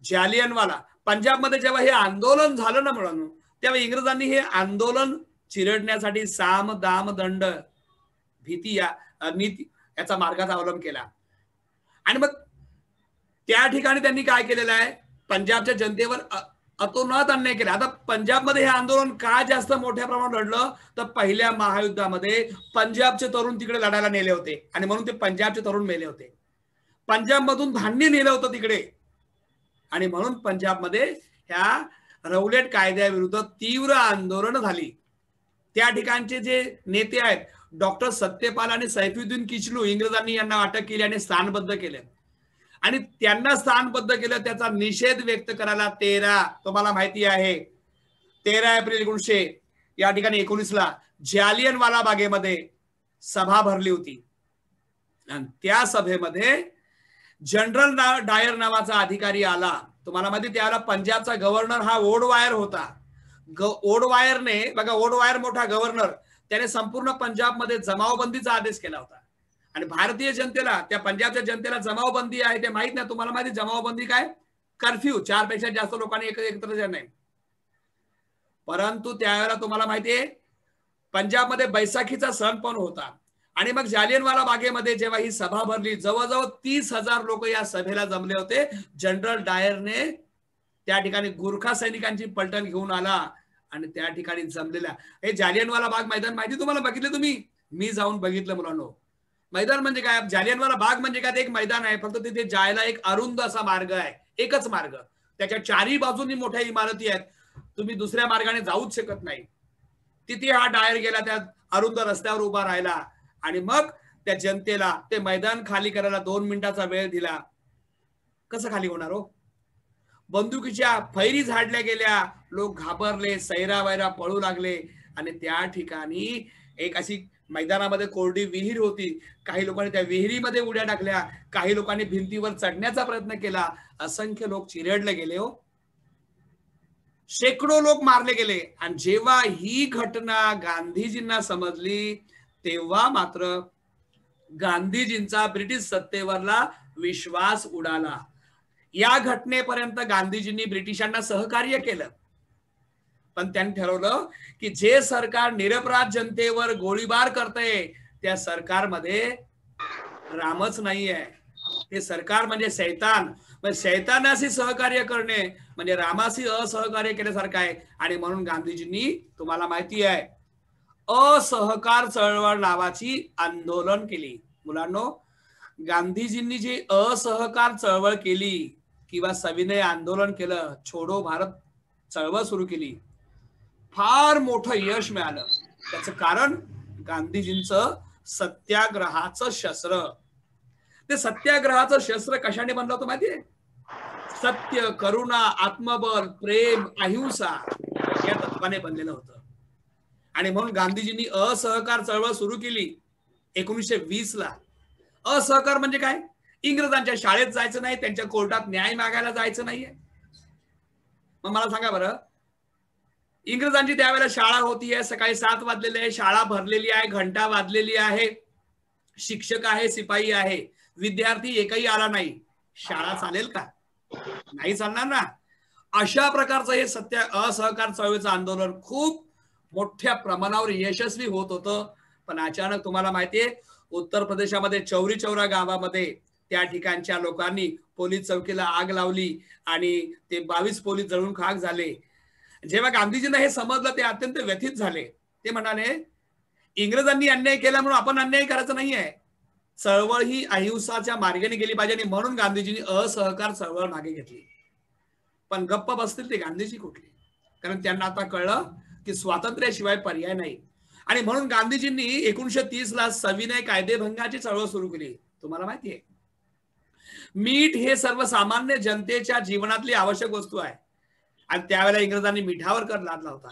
जालियनवाला. पंजाबमध्ये जेव्हा हे आंदोलन झालं ना म्हणून, तेव्हा इंग्रजांनी हे आंदोलन चिरडण्यासाठी साम दाम दंड भीती या नीती याचा मार्गाचा अवलंब केला. आणि मग त्या ठिकाणी त्यांनी काय केलेलं आहे, पंजाबच्या जनतेवर अतोनात अन्याय केला. आता पंजाबमध्ये हे आंदोलन का जास्त मोठ्या प्रमाणात लढलं, तर पहिल्या महायुद्धामध्ये पंजाबचे तरुण तिकडे लढायला नेले होते आणि म्हणून ते पंजाबचे तरुण मेले होते. पंजाबमधून धान्य नेलं होतं तिकडे आणि म्हणून पंजाबमध्ये ह्या रौलेट कायद्याविरुद्ध तीव्र आंदोलन झाली. त्या ठिकाणचे जे नेते आहेत डॉक्टर सत्यपाल आणि सैफुद्दीन किचलू, इंग्रजांनी यांना अटक केली आणि स्थानबद्ध केले. आणि त्यांना स्थानबद्ध केलं, त्याचा निषेध व्यक्त करायला तुम्हाला माहिती आहे 13 एप्रिल 1900 या ठिकाणी 19ला जालियनवाला बागेमध्ये सभा भरली होती. आणि त्या सभेमध्ये जनरल डायर नावाचा अधिकारी आला. तुम्हाला माहिती, त्यावेळेला पंजाबचा गव्हर्नर हा ओडवायर होता. ओडवायरने बघा, ओडवायर मोठा गव्हर्नर, त्याने संपूर्ण पंजाबमध्ये जमावबंदीचा आदेश केला होता. आणि भारतीय जनतेला, त्या पंजाबच्या जनतेला जमावबंदी आहे ते माहित नाही. तुम्हाला माहिती जमावबंदी काय, कर्फ्यू, 4 पेक्षा जास्त लोकांनी एकत्र नाही. परंतु त्यावेळेला तुम्हाला माहितीये पंजाबमध्ये बैसाखीचा सण पण होता. आणि मग जालियनवाला बागेमध्ये जेव्हा ही सभा भरली, जवळजवळ 30,000 लोक या सभेला जमले होते. जनरल डायरने त्या ठिकाणी गुरखा सैनिकांची पलटण घेऊन आला आणि त्या ठिकाणी जमलेल्या हे जालियनवाला बाग मैदान माहिती तुम्हाला, बघितलं तुम्ही? मी जाऊन बघितलं मुलांनो. मैदान म्हणजे काय? जालियनवाला बाग म्हणजे काय? ते एक मैदान आहे, फक्त तिथे जायला एक अरुंद असा मार्ग आहे, एकच मार्ग. त्याच्या चारही बाजूनी मोठ्या इमारती आहेत, तुम्ही दुसऱ्या मार्गाने जाऊच शकत नाही. तिथे हा डायर गेला, त्या अरुंद रस्त्यावर उभा राहिला आणि मग त्या जनतेला ते मैदान खाली करायला 2 मिनिटाचा वेळ दिला. कसं खाली होणार हो? बंदुकीच्या फैरी झाडल्या गेल्या, लोक घाबरले, सैरा वैरा पळू लागले आणि त्या ठिकाणी एक अशी मैदानामध्ये कोरडी विहीर होती. काही लोकांनी त्या विहिरीमध्ये उड्या टाकल्या, काही लोकांनी भिंतीवर चढण्याचा प्रयत्न केला. असंख्य लोक चिरडले गेले हो, शेकडो लोक मारले गेले. आणि जेव्हा ही घटना गांधीजींना समजली तेव्हा मात्र गांधीजींचा ब्रिटिश सत्तेवरला विश्वास उडाला. या घटनेपर्यंत गांधीजींनी ब्रिटिशांना सहकार्य केलं, पण त्यांनी ठरवलं की जे सरकार निरपराध जनतेवर गोळीबार करतंय त्या सरकारमध्ये रामच नाहीये. हे सरकार म्हणजे शैतान. शैतानाशी सहकार्य करणे म्हणजे रामाशी असहकार्य केल्यासारखं आहे. आणि म्हणून गांधीजींनी, तुम्हाला माहिती आहे, असहकार चळवळ नावाची आंदोलन केली. मुलांनो, गांधीजींनी जी असहकार चळवळ केली किंवा सविनय आंदोलन केलं, छोडो भारत चळवळ सुरू केली, फार मोठं यश मिळालं. त्याचं कारण गांधीजींचं सत्याग्रहाचं शस्त्र. ते सत्याग्रहाचं शस्त्र कशाने बनलं होतं माहितीये? सत्य, करुणा, आत्मबल, प्रेम, अहिंसा या तत्वाने बनलेलं होतं. आणि म्हणून गांधीजींनी असहकार चळवळ सुरू केली 1920 ला. असहकार म्हणजे काय? इंग्रजांच्या शाळेत जायचं नाही, त्यांच्या कोर्टात न्याय मागायला जायचं नाहीये. मग मला सांगा बरं, इंग्रजांची त्यावेळेला शाळा होतीये, सकाळी 7 वाजलेले आहे, शाळा भरलेली आहे, घंटा वाजलेली आहे, शिक्षक आहे, शिपाई आहे, विद्यार्थी एकही आला नाही, शाळा चालेल का? नाही चालणार ना. अशा प्रकारचं हे असहकार चळवळीचं आंदोलन खूप मोठ्या प्रमाणावर यशस्वी होत होतं. पण अचानक तुम्हाला माहितीये, उत्तर प्रदेशामध्ये चौरी चौरा गावामध्ये त्या ठिकाणच्या लोकांनी पोलीस चौकीला आग लावली आणि ते 22 पोलीस जळून खाक झाले. जेव्हा गांधीजींना हे समजलं ते अत्यंत व्यथित झाले. ते म्हणाले, इंग्रजांनी अन्याय केला म्हणून आपण अन्याय करायचं नाहीये, चळवळ ही अहिंसाच्या मार्गाने गेली पाहिजे. आणि म्हणून गांधीजींनी असहकार चळवळ मागे घेतली. पण गप्प बसतील ते गांधीजी कुठले? कारण त्यांना आता कळलं की स्वातंत्र्याशिवाय पर्याय नाही. आणि म्हणून गांधीजींनी 1930 ला सविनय कायदेभंगाची चळवळ सुरू केली. तुम्हाला माहितीये, मीठ हे सर्वसामान्य जनतेच्या जीवनातली आवश्यक वस्तू आहे. आणि त्यावेळेला इंग्रजांनी मिठावर कर लादला होता.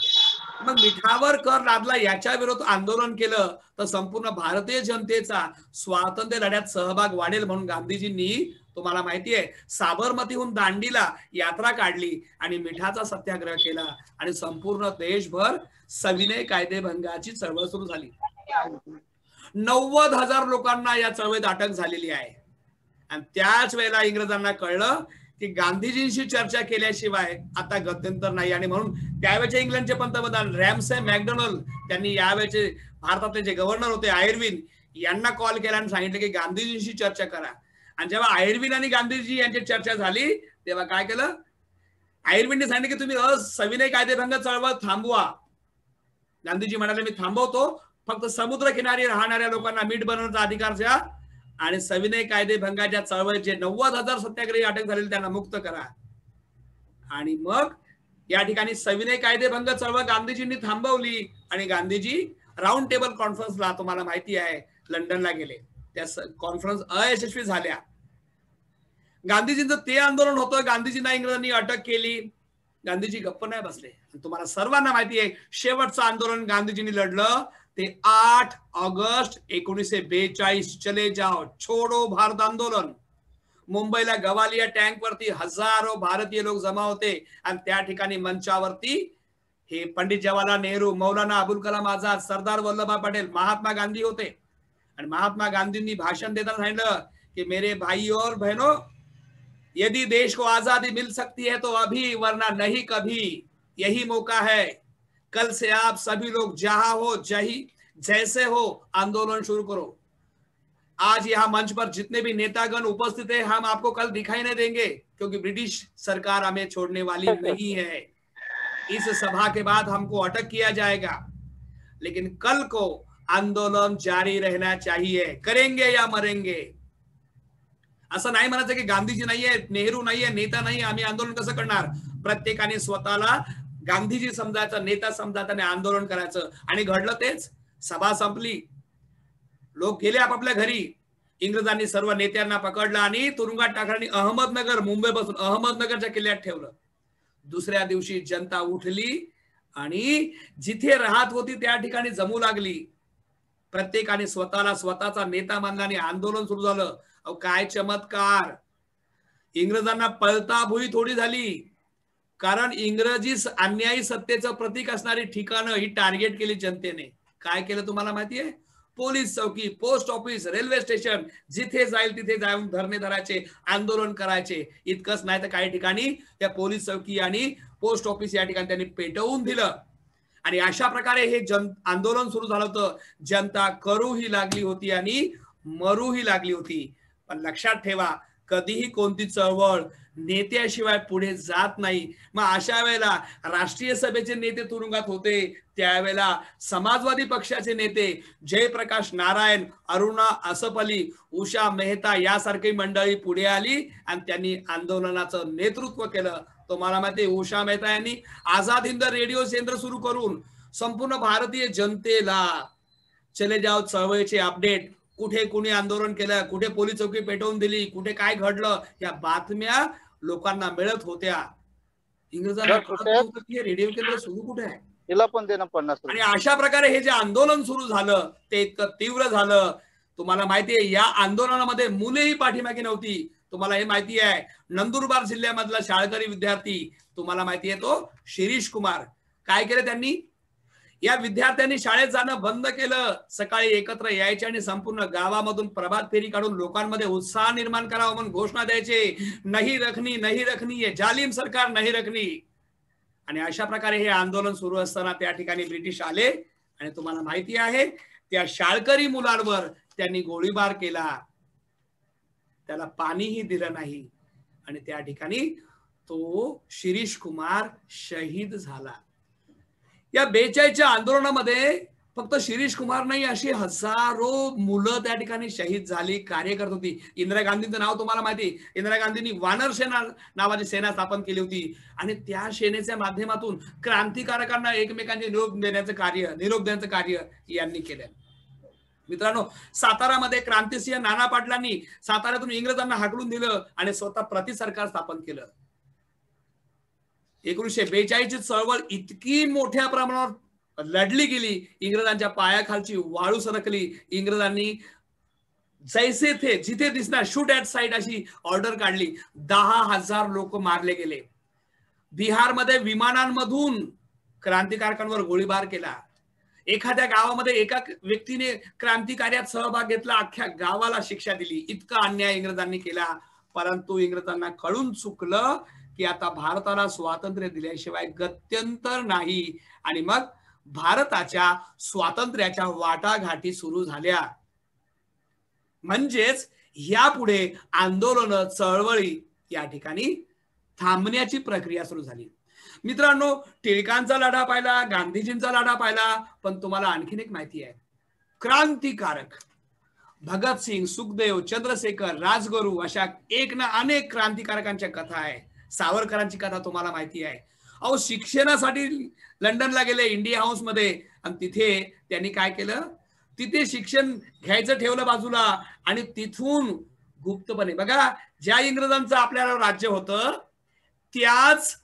मग मिठावर कर लादला याच्या विरोधात आंदोलन केलं तर संपूर्ण भारतीय जनतेचा स्वातंत्र्य लढ्यात सहभाग वाढेल म्हणून गांधीजींनी, तुम्हाला माहितीये, साबरमतीहून दांडीला यात्रा काढली आणि मिठाचा सत्याग्रह केला आणि संपूर्ण देशभर सविनय कायदेभंगाची चळवळ सुरू झाली. 90,000 लोकांना या चळवळीत अटक झालेली आहे. आणि त्याच वेळेला इंग्रजांना कळलं की गांधीजींशी चर्चा केल्याशिवाय आता गत्यंतर नाही. आणि म्हणून त्यावेळेचे इंग्लंडचे पंतप्रधान रॅमसे मॅकडोनल्ड त्यांनी यावेळेचे भारतातले जे गव्हर्नर होते आयर्विन यांना कॉल केला आणि सांगितलं की गांधीजींशी चर्चा करा. आणि जेव्हा आयर्विन आणि गांधीजी यांची चर्चा झाली तेव्हा काय केलं? आयर्विनने सांगितलं की तुम्ही सविनय कायदेभंग चळवळ थांबवा. गांधीजी म्हणाले, मी थांबवतो, फक्त समुद्र किनारी राहणाऱ्या लोकांना मीठ बनवण्याचा अधिकार द्या आणि सविनय कायदेभंगाच्या चळवळीत जे 90,000 सत्याग्रही अटक झालेले त्यांना मुक्त करा. आणि मग या ठिकाणी सविनय कायदेभंग चळवळ गांधीजींनी थांबवली आणि गांधीजी राऊंड टेबल कॉन्फरन्सला, तुम्हाला माहिती आहे, लंडनला गेले. त्या कॉन्फरन्स अयशस्वी झाल्या. गांधीजींचं ते आंदोलन होतं, गांधीजींना इंग्रजांनी अटक केली. गांधीजी गप्प नाही बसले. तुम्हाला सर्वांना माहिती आहे, शेवटचं आंदोलन गांधीजींनी लढलं ते 8 ऑगस्ट 1942 चले जाओ छोडो भारत आंदोलन. मुंबईला गवालिया टँक वरती हजारो भारतीय लोक जमा होते आणि त्या ठिकाणी मंचावरती हे पंडित जवाहरलाल नेहरू, मौलाना अबुल कलाम आझाद, सरदार वल्लभभाई पटेल, महात्मा गांधी होते. आणि महात्मा गांधींनी भाषण देताना सांगितलं की मेरे भाई और बहनों, यदि देश को आजादी मिल सकती है तो अभी, वरना नहीं कभी. यही मौका है. कल से आप सभी लोग जहां हो जैसे हो आंदोलन शुरू करो। आज यहाँ मंच पर जितने भी नेतागण उपस्थित है, हम आपको कल दिखाई नहीं देंगे, क्योंकि ब्रिटिश सरकार हमें छोड़ने वाली नहीं है। इस सभा के बाद हमको अटक किया जाएगा, लेकिन कल को आंदोलन जारी रहना चाहिए। करेंगे या मरेंगे। असं नाही म्हणायचं की गांधीजी नाहीये, नेहरू नाहीये, नेता नाही, आम्ही आंदोलन कसं करणार। प्रत्येकाने स्वतःला गांधीजी समजायचं, नेता समजायचं आणि आंदोलन करायचं। आणि घडलं तेच। सभा संपली, लोक गेले आपापल्या घरी। इंग्रजांनी सर्व नेत्यांना पकडलं आणि तुरुंगात टाकलं आणि अहमदनगर, मुंबईपासून अहमदनगरच्या किल्ल्यात ठेवलं। दुसऱ्या दिवशी जनता उठली आणि जिथे राहत होती त्या ठिकाणी जमू लागली। प्रत्येकाने स्वतःला स्वतःचा नेता मानला आणि आंदोलन सुरू झालं। अहो काय चमत्कार। इंग्रजांना पळताभुई थोडी झाली, कारण इंग्रजी अन्यायी सत्तेचं प्रतीक असणारी ठिकाणं ही टार्गेट केली जनतेने। काय केलं तुम्हाला माहितीये? पोलीस चौकी, पोस्ट ऑफिस, रेल्वे स्टेशन, जिथे जाईल तिथे जाऊन धरणे धरायचे, आंदोलन करायचे। इतकंच नाही तर काही ठिकाणी त्या पोलीस चौकी आणि पोस्ट ऑफिस या ठिकाणी त्यांनी पेटवून दिलं। आणि अशा प्रकारे हे आंदोलन सुरू झालं होतं। जनता करूही लागली होती आणि मरूही लागली होती। पण लक्षात ठेवा, कधीही कोणती चळवळ नेत्याशिवाय पुढे जात नाही। मग अशा वेळेला राष्ट्रीय सभेचे नेते तुरुंगात होते, त्यावेळेला समाजवादी पक्षाचे नेते जयप्रकाश नारायण, अरुणा असफ अली, उषा मेहता यासारखी मंडळी पुढे आली आणि त्यांनी आंदोलनाचं नेतृत्व केलं। तुम्हाला माहिती आहे, उषा मेहता यांनी आझाद हिंद रेडिओ केंद्र सुरू करून संपूर्ण भारतीय जनतेला चले जाओ चळवळीचे अपडेट, कुठे कुणी आंदोलन केलं, कुठे पोलीस चौकी पेटवून दिली, कुठे काय घडलं, या बातम्या लोकांना मिळत होत्या। इंग्रजांना कळत नव्हतं की रेडिओ केंद्र सुरू कुठे आहे। तिला पण देणं 50 आणि अशा प्रकारे हे जे आंदोलन सुरू झालं ते इतकं तीव्र झालं। तुम्हाला माहितीये, या आंदोलनामध्ये मुलेही पाठीमागे नव्हती। तुम्हाला हे माहिती आहे, नंदुरबार जिल्ह्यामधला शाळकरी विद्यार्थी, तुम्हाला माहिती आहे तो शिरीष कुमार, काय केलं त्यांनी? या विद्यार्थ्यांनी शाळेत जाणं बंद केलं। सकाळी एकत्र यायचे आणि संपूर्ण गावामधून प्रभात फेरी काढून लोकांमध्ये उत्साह निर्माण करावा म्हणून घोषणा द्यायचे, नहीं रखनी, नहीं रखनी, ये जालिम सरकार नहीं रखनी। आणि अशा प्रकारे हे आंदोलन सुरू असताना त्या ठिकाणी ब्रिटिश आले आणि तुम्हाला माहिती आहे, त्या शाळकरी मुलांवर त्यांनी गोळीबार केला, त्याला पाणीही दिलं नाही आणि त्या ठिकाणी तो शिरीष कुमार शहीद झाला। या 42च्या आंदोलनामध्ये फक्त शिरीष कुमार नाही, अशी हजारो मुलं त्या ठिकाणी शहीद झाली, कार्य करत होती। इंदिरा गांधींचं नाव तुम्हाला माहिती, इंदिरा गांधींनी वानर सेना नावाची सेना स्थापन केली होती आणि त्या सेनेच्या माध्यमातून क्रांतिकारकांना एकमेकांचे निरोप देण्याचं कार्य यांनी केलं। मित्रांनो, सातारामध्ये क्रांतिसिंह नाना पाटलांनी साताऱ्यातून इंग्रजांना हाकलून दिलं आणि स्वतः प्रतिसरकार स्थापन केलं। 1942 ची चळवळ इतकी मोठ्या प्रमाणावर लढली गेली, इंग्रजांच्या पायाखालची वाळू सरकली। इंग्रजांनी जैसे थे जिथे दिसणार शूट ॲट साइट अशी ऑर्डर काढली। 10,000 लोक मारले गेले। बिहारमध्ये विमानांमधून क्रांतिकारकांवर गोळीबार केला। एखाद्या गावामध्ये एका व्यक्तीने क्रांतिकार्यात सहभाग घेतला, अख्ख्या गावाला शिक्षा दिली। इतका अन्याय इंग्रजांनी केला, परंतु इंग्रजांना कळून चुकलं की आता भारताला स्वातंत्र्य दिल्याशिवाय गत्यंतर नाही आणि मग भारताच्या स्वातंत्र्याच्या वाटाघाटी सुरू झाल्या। म्हणजेच यापुढे आंदोलन, चळवळी या ठिकाणी थांबण्याची प्रक्रिया सुरू झाली। मित्रांनो, टिळकांचा लढा पाहिला, गांधीजींचा लढा पाहिला, पण तुम्हाला आणखीन एक माहिती आहे, क्रांतिकारक भगतसिंग, सुखदेव, चंद्रशेखर, राजगुरू अशा एक ना अनेक क्रांतिकारकांच्या कथा आहे। सावरकरांची कथा तुम्हाला माहिती आहे। अहो, शिक्षणासाठी लंडनला गेले, इंडिया हाऊस मध्ये, आणि तिथे त्यांनी काय केलं, तिथे शिक्षण घ्यायचं ठेवलं बाजूला आणि तिथून गुप्तपणे, बघा, ज्या इंग्रजांचं आपल्याला राज्य होतं त्याच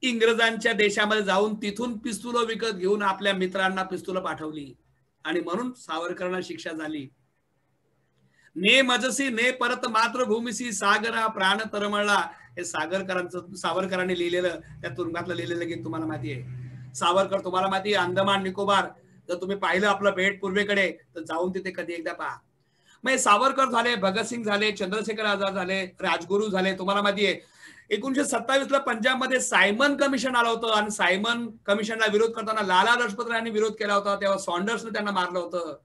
इंग्रजांच्या देशामध्ये जाऊन तिथून पिस्तूल विकत घेऊन आपल्या मित्रांना पिस्तूल पाठवली आणि म्हणून सावरकरांना शिक्षा झाली। ने मजसी ने परत मातृभूमीसी सागरा प्राण तरमळला, हे सावरकरांनी लिहिलेलं, त्या तुरुंगातलं लिहिलेलं गीत तुम्हाला माहिती आहे। सावरकर, तुम्हाला माहिती आहे, अंदमान निकोबार जर तुम्ही पाहिलं आपलं बेट पूर्वेकडे, तर जाऊन तिथे कधी एकदा पहा। मग सावरकर झाले, भगतसिंग झाले, चंद्रशेखर आझाद झाले, राजगुरू झाले. तुम्हाला माहिती आहे 1927ला पंजाबमध्ये सायमन कमिशन आलं होतं आणि सायमन कमिशनला विरोध करताना लाला लजपत रायांनी विरोध केला होता. तेव्हा सॉन्डर्सने त्यांना मारलं होतं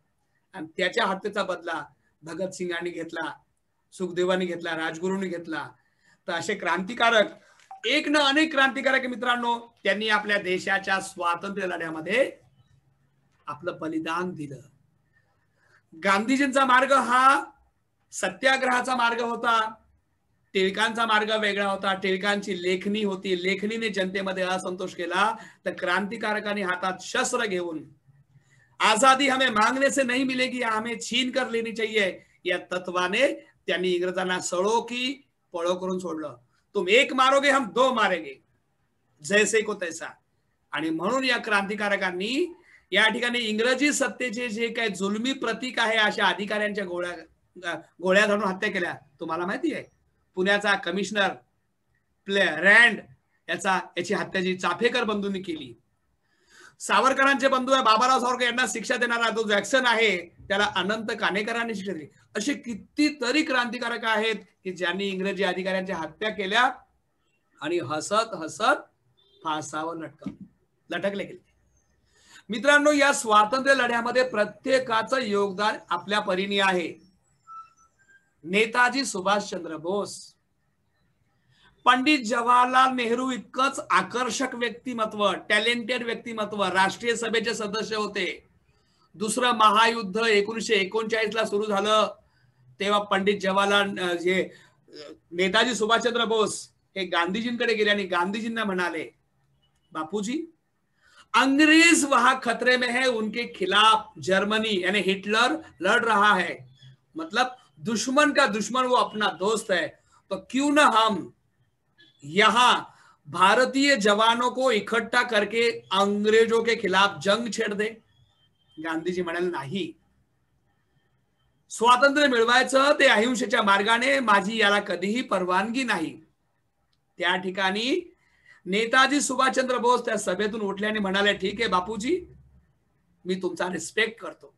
आणि त्याच्या हत्येचा बदला भगतसिंगांनी घेतला, सुखदेवांनी घेतला, राजगुरूंनी घेतला. तर असे क्रांतिकारक एक ना अनेक क्रांतिकारक मित्रांनो त्यांनी आपल्या देशाच्या स्वातंत्र्य लढ्यामध्ये आपलं बलिदान दिलं. गांधीजींचा मार्ग हा सत्याग्रहाचा मार्ग होता. टिळकांचा मार्ग वेगळा होता. टिळकांची लेखणी होती. लेखणीने जनतेमध्ये असंतोष केला. तर क्रांतिकारकांनी हातात शस्त्र घेऊन आजादी हमें मांगने से नहीं मिलेगी, हमें छीन कर लेनी चाहिए या तत्वाने त्यांनी इंग्रजांना सळो की पळो करून सोडलं. तुम एक मारोगे हम दो मारेंगे, जैसे को तैसा. आणि म्हणून या क्रांतिकारकांनी या ठिकाणी इंग्रजी सत्तेचे जे काही जुलमी प्रतीक आहे अशा अधिकाऱ्यांच्या गोळ्या धरून हत्या केल्या. तुम्हाला माहिती आहे पुण्याचा कमिशनर रँड याची हत्या जी चाफेकर बंधूंनी केली. सावरकरांचे बंधू आहे बाबाराव सावरकर यांना शिक्षा देणारा जो जॅक्सन आहे त्याला अनंत काणेकरांनी शिक्षा दिली. असे कितीतरी क्रांतिकारक आहेत की ज्यांनी इंग्रजी अधिकाऱ्यांच्या हत्या केल्या आणि हसत हसत फासावर लटकले गेले. मित्रांनो या स्वातंत्र्य लढ्यामध्ये प्रत्येकाचं योगदान आपल्या परीने आहे. नेताजी सुभाषचंद्र बोस, पंडित जवाहरलाल नेहरू इतकंच आकर्षक व्यक्तिमत्व, टॅलेंटेड व्यक्तिमत्व, राष्ट्रीय सभेचे सदस्य होते. दुसरं महायुद्ध 1939ला सुरू झालं तेव्हा पंडित जवाहरलाल नेताजी सुभाषचंद्र बोस हे गांधीजींकडे गेले आणि गांधीजींना म्हणाले, बापूजी अंग्रेज वहां खतरे में है, उनके खिलाफ जर्मनी यानी हिटलर लड़ रहा है, मतलब दुश्मन का दुश्मन वो अपना दोस्त है, तो क्यों ना हम यहां भारतीय जवानों को इकट्ठा करके अंग्रेजों के खिलाफ जंग छेड़ दे. गांधीजी म्हणाले नाही, स्वातंत्र्य मिळवायचं ते अहिंसेच्या मार्गाने, माझी याला कधीही परवानगी नाही. त्या ठिकाणी नेताजी सुभाषचंद्र बोस त्या सभेतून उठल्याने म्हणाले, ठीक आहे बापूजी मी तुमचा रिस्पेक्ट करतो,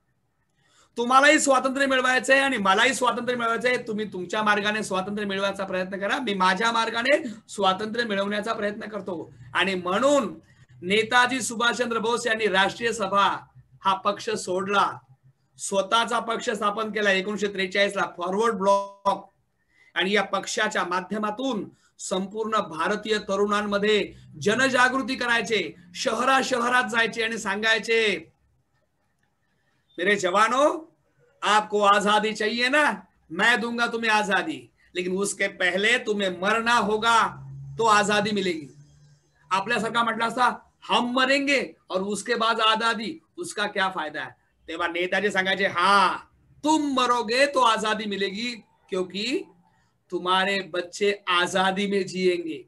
तुम्हालाही स्वातंत्र्य मिळवायचंय आणि मलाही स्वातंत्र्य मिळवायचंय, तुम्ही तुमच्या मार्गाने स्वातंत्र्य मिळवायचा प्रयत्न करा, मी माझ्या मार्गाने स्वातंत्र्य मिळवण्याचा प्रयत्न करतो. आणि म्हणून नेताजी सुभाषचंद्र बोस यांनी राष्ट्रीय सभा हा पक्ष सोडला, स्वतःचा पक्ष स्थापन केला 1943ला फॉरवर्ड ब्लॉक. आणि या पक्षाच्या माध्यमातून संपूर्ण भारतीय तरुणांमध्ये जनजागृती करायचे, शहरात जायचे आणि सांगायचे, मेरे जवानों आपको आजादी चाहिए ना, मैं दूंगा तुम्हें आजादी, लेकिन उसके पहले तुम्हें मरना होगा तो आजादी मिलेगी. आपल्यासारखा म्हटलं असता हम मरेंगे और उसके बाद आजादी, उसका क्या फायदा है. तेव्हा नेताजी सांगायचे, हाँ तुम मरोगे तो आजादी मिलेगी, क्योंकि तुम्हारे बच्चे आजादी में जिएंगे,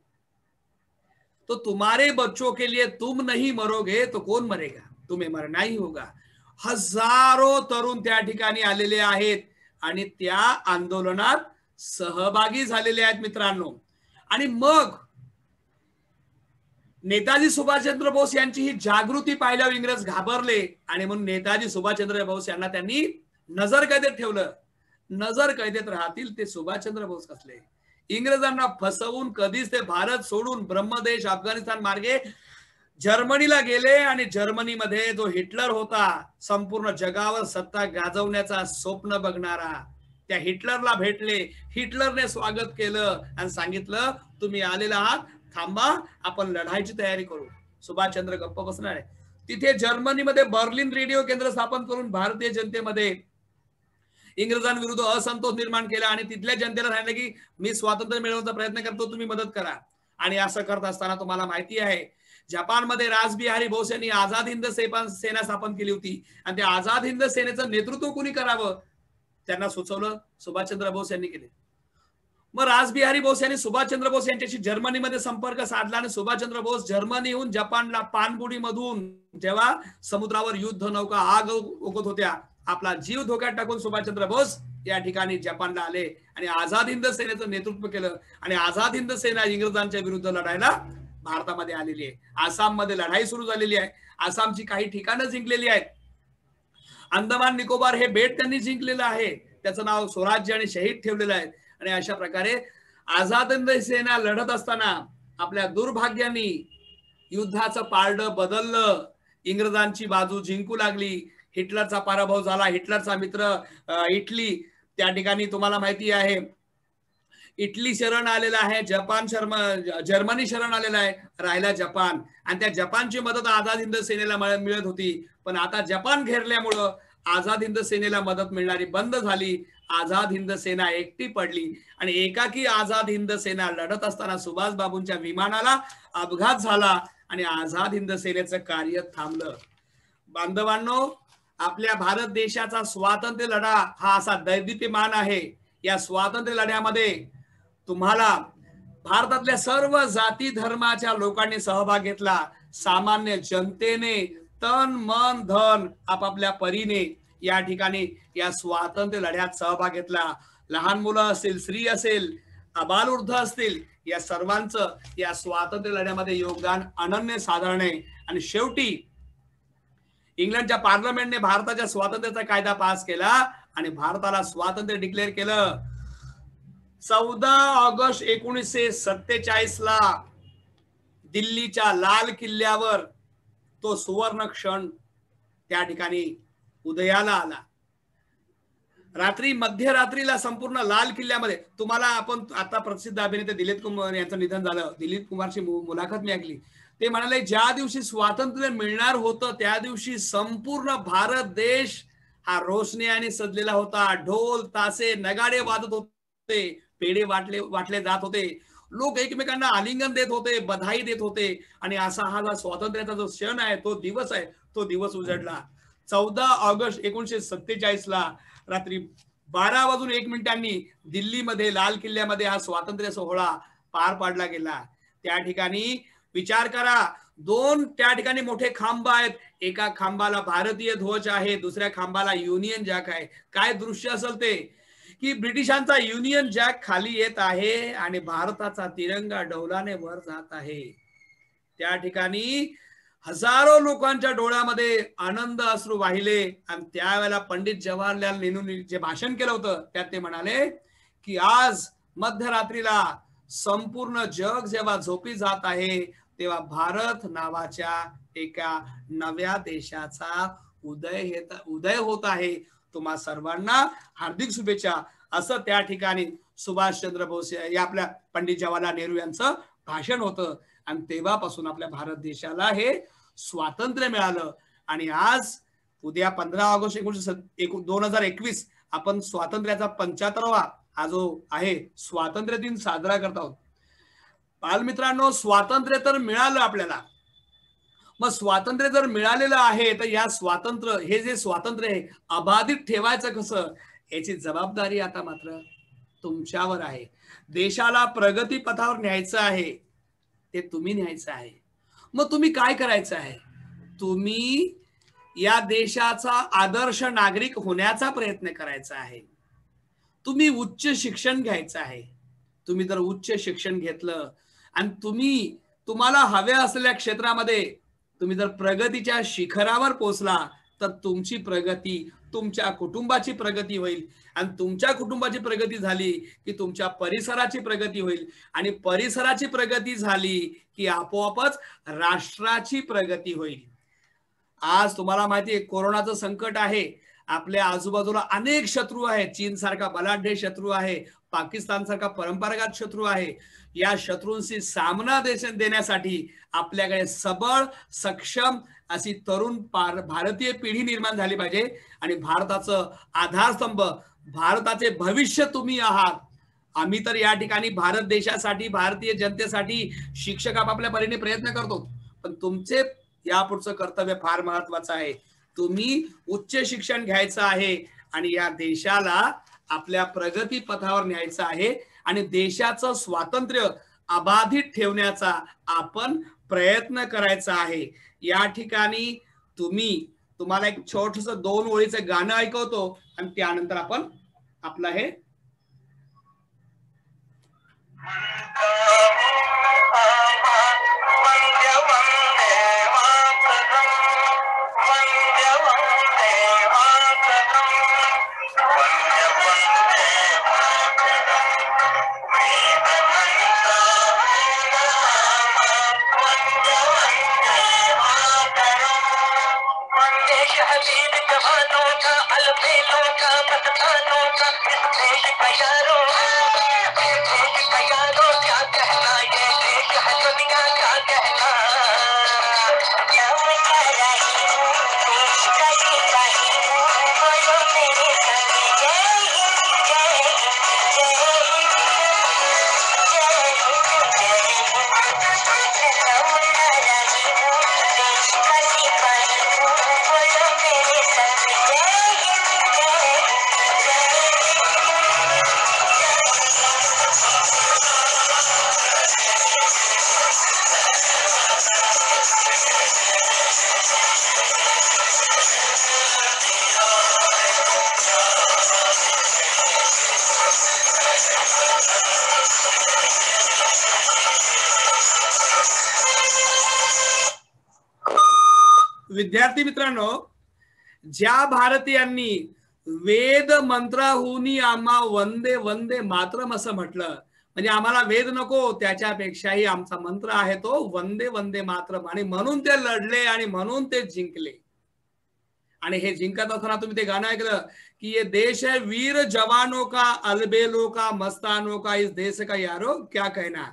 तो तुम्हारे बच्चों के लिए तुम नहीं मरोगे तो कौन मरेगा, तुम्हें मरना ही होगा. हजारो तरुण त्या ठिकाणी आलेले आहेत आणि त्या आंदोलनात सहभागी झालेले आहेत मित्रांनो. आणि मग नेताजी सुभाषचंद्र बोस यांची ही जागृती पाहिल्यावर इंग्रज घाबरले आणि म्हणून नेताजी सुभाषचंद्र बोस यांना त्यांनी नजर कैदेत ठेवलं. नजर कैदेत राहतील ते सुभाषचंद्र बोस कसले, इंग्रजांना फसवून कधीच ते भारत सोडून ब्रह्मदेश अफगाणिस्तान मार्गे जर्मनीला गेले आणि जर्मनीमध्ये जो हिटलर होता, संपूर्ण जगावर सत्ता गाजवण्याचा स्वप्न बघणारा, त्या हिटलरला भेटले. हिटलरने स्वागत केलं आणि सांगितलं, तुम्ही आलेला आहात, थांबा आपण लढाईची तयारी करू. सुभाषचंद्र गप्प बसणार आहे. तिथे जर्मनीमध्ये बर्लिन रेडिओ केंद्र स्थापन करून भारतीय जनतेमध्ये इंग्रजांविरुद्ध असंतोष निर्माण केला आणि तिथल्या जनतेला सांगितलं की मी स्वातंत्र्य मिळवण्याचा प्रयत्न करतो, तुम्ही मदत करा. आणि असं करत असताना तुम्हाला माहिती आहे जपानमध्ये रासबिहारी बोस यांनी आझाद हिंद सेना स्थापन केली होती आणि त्या आझाद हिंद सेनेचं नेतृत्व कोणी करावं त्यांना सुचवलं, सुभाषचंद्र बोस यांनी केले. मग रासबिहारी बोस यांनी सुभाषचंद्र बोस यांच्याशी जर्मनीमध्ये संपर्क साधला आणि सुभाषचंद्र बोस जर्मनीहून जपानला पाणबुडी मधून जेव्हा समुद्रावर युद्ध नौका आग ओकत होत्या, आपला जीव धोक्यात टाकून सुभाषचंद्र बोस या ठिकाणी जपानला आले आणि आझाद हिंद सेनेचं नेतृत्व केलं. आणि आझाद हिंद सेना इंग्रजांच्या विरुद्ध लढायला भारतामध्ये आलेली आहे. आसाममध्ये लढाई सुरू झालेली आहे. आसामची काही ठिकाणं जिंकलेली आहेत. अंदमान निकोबार हे बेट त्यांनी जिंकलेलं आहे. त्याचं नाव स्वराज्य आणि शहीद ठेवलेलं आहे. आणि अशा प्रकारे आझाद हिंद सेना लढत असताना आपल्या दुर्भाग्याने युद्धाचं पारडं बदललं, इंग्रजांची बाजू जिंकू लागली, हिटलरचा पराभव झाला. हिटलरचा मित्र इटली, त्या ठिकाणी तुम्हाला माहिती आहे इटली शरण आलेला आहे, जर्मनी शरण आलेला आहे, राहिला जपान. आणि त्या जपानची मदत आझाद हिंद सेनेला मिळत होती. पण आता जपान घेरल्यामुळं आझाद हिंद सेनेला मदत मिळणारी बंद झाली. आझाद हिंद सेना एकटी पडली आणि एकाकी आझाद हिंद सेना लढत असताना सुभाष बाबूंच्या विमानाला अपघात झाला आणि आझाद हिंद सेनेचं कार्य थांबलं. बांधवांनो, आपल्या भारत देशाचा स्वातंत्र्य लढा हा असा दैदिप्यमान आहे. या स्वातंत्र्य लढ्यामध्ये तुम्हाला भारतातल्या सर्व जाती धर्माच्या लोकांनी सहभाग घेतला. सामान्य जनतेने तन मन धन आपापल्या परीने या ठिकाणी या स्वातंत्र्य लढ्यात सहभाग घेतला. लहान मुलं असतील, स्त्री असेल, अबालवृद्ध असतील, या सर्वांचं या स्वातंत्र्य लढ्यामध्ये योगदान अनन्य साधारण आहे. आणि शेवटी इंग्लंडच्या पार्लमेंटने भारताच्या स्वातंत्र्याचा कायदा पास केला आणि भारताला स्वातंत्र्य डिक्लेअर केलं. 14 ऑगस्ट 1947 ला दिल्लीच्या लाल किल्ल्यावर तो सुवर्ण क्षण त्या ठिकाणी उदयाला आला. रात्री मध्यरात्रीला संपूर्ण लाल किल्ल्यामध्ये तुम्हाला आपण आता प्रसिद्ध अभिनेते दिलीप कुमार यांचं निधन झालं. दिलीप कुमारची मुलाखत मी ऐकली. ते म्हणाले ज्या दिवशी स्वातंत्र्य मिळणार होतं त्या दिवशी संपूर्ण भारत देश हा रोषणाने सजलेला होता. ढोल तासे नगाडे वाजत होते, पेढे वाटले जात होते, लोक एकमेकांना आलिंगन देत होते, बधाई देत होते. आणि असा हा जो स्वातंत्र्याचा जो क्षण आहे, तो दिवस उजडला. 14 ऑगस्ट 1947 ला रात्री 12:01 दिल्लीमध्ये लाल किल्ल्यामध्ये हा स्वातंत्र्य सोहळा पार पाडला गेला. त्या ठिकाणी विचार करा, 2 त्या ठिकाणी मोठे खांब आहेत. एका खांबाला भारतीय ध्वज आहे, दुसऱ्या खांबाला युनियन जॅक आहे. काय दृश्य असेल ते की ब्रिटिशांचा युनियन जॅक खाली येत आहे आणि भारताचा तिरंगा डौलाने वर जात आहे. त्या ठिकाणी हजारो लोकांच्या डोळ्यामध्ये आनंद अश्रू वाहिले. आणि त्यावेळेला पंडित जवाहरलाल नेहरूंनी जे भाषण केलं होतं त्यात ते म्हणाले की आज मध्यरात्रीला संपूर्ण जग जेव्हा झोपी जात आहे तेव्हा भारत नावाच्या एका नव्या देशाचा उदय होत आहे. तुम्हा सर्वांना हार्दिक शुभेच्छा, असं त्या ठिकाणी सुभाषचंद्र बोस या आपल्या पंडित जवाहरलाल नेहरू यांचं भाषण होतं. आणि तेव्हापासून आपल्या भारत देशाला हे स्वातंत्र्य मिळालं. आणि आज उद्या 15 ऑगस्ट 2021 आपण स्वातंत्र्याचा 75वा हा जो आहे स्वातंत्र्य दिन साजरा करत आहोत. बालमित्रांनो, स्वातंत्र्य तर मिळालं आपल्याला. मग स्वातंत्र्य जर मिळालेलं आहे तर या हे जे स्वातंत्र्य आहे अबाधित ठेवायचं कसं, याची जबाबदारी आता मात्र तुमच्यावर आहे. देशाला प्रगती पथावर न्यायचं आहे, ते तुम्ही न्यायचं आहे. मग तुम्ही काय करायचं आहे? तुम्ही या देशाचा आदर्श नागरिक होण्याचा प्रयत्न करायचा आहे. तुम्ही उच्च शिक्षण घ्यायचं आहे. तुम्ही जर उच्च शिक्षण घेतलं आणि तुम्हाला हव्या असलेल्या क्षेत्रामध्ये तुम्ही जर प्रगतीच्या शिखरावर पोहोचला तर तुमची प्रगती तुमच्या कुटुंबाची प्रगती होईल. आणि तुमच्या कुटुंबाची प्रगती झाली की तुमच्या परिसराची प्रगती होईल. आणि परिसराची प्रगती झाली की आपोआपच राष्ट्राची प्रगती होईल. आज तुम्हाला माहिती आहे कोरोनाचं संकट आहे. आपल्या आजूबाजूला अनेक शत्रू आहेत. चीन सारखा बलाढ्य शत्रू आहे, पाकिस्तान सारखा परंपरागत शत्रू आहे. या शत्रूंशी सामना देण्यासाठी आपल्याकडे सबळ सक्षम अशी तरुण भारतीय पिढी निर्माण झाली पाहिजे. आणि भारताचं आधारस्तंभ, भारताचे भविष्य तुम्ही आहात. आम्ही तर या ठिकाणी भारत देशासाठी, भारतीय जनतेसाठी शिक्षक आपापल्या परीने प्रयत्न करतो. पण तुमचे यापुढचं कर्तव्य फार महत्वाचं आहे. तुम्ही उच्च शिक्षण घ्यायचं आहे आणि या देशाला आपल्या प्रगती पथावर न्यायचं आहे. आणि देशाचं स्वातंत्र्य अबाधित ठेवण्याचा आपण प्रयत्न करायचा आहे. या ठिकाणी तुम्हाला एक छोटस 2 ओळीचं गाणं ऐकवतो आणि त्यानंतर आपण आपलं हे वंदे विद्यार्थी मित्रांनो, ज्या भारतीयांनी वेद मंत्राहूनी आम्हा वंदे वंदे मातरम असं म्हटलं, म्हणजे आम्हाला वेद नको, त्याच्यापेक्षाही आमचा मंत्र आहे तो वंदे वंदे मातरम, आणि म्हणून ते लढले आणि म्हणून ते जिंकले. आणि हे जिंकत असताना तुम्ही ते गाणं ऐकलं की ये देश है वीर जवानों का, अलबेलों का, मस्तानों का, इस देश का यारो क्या कहना.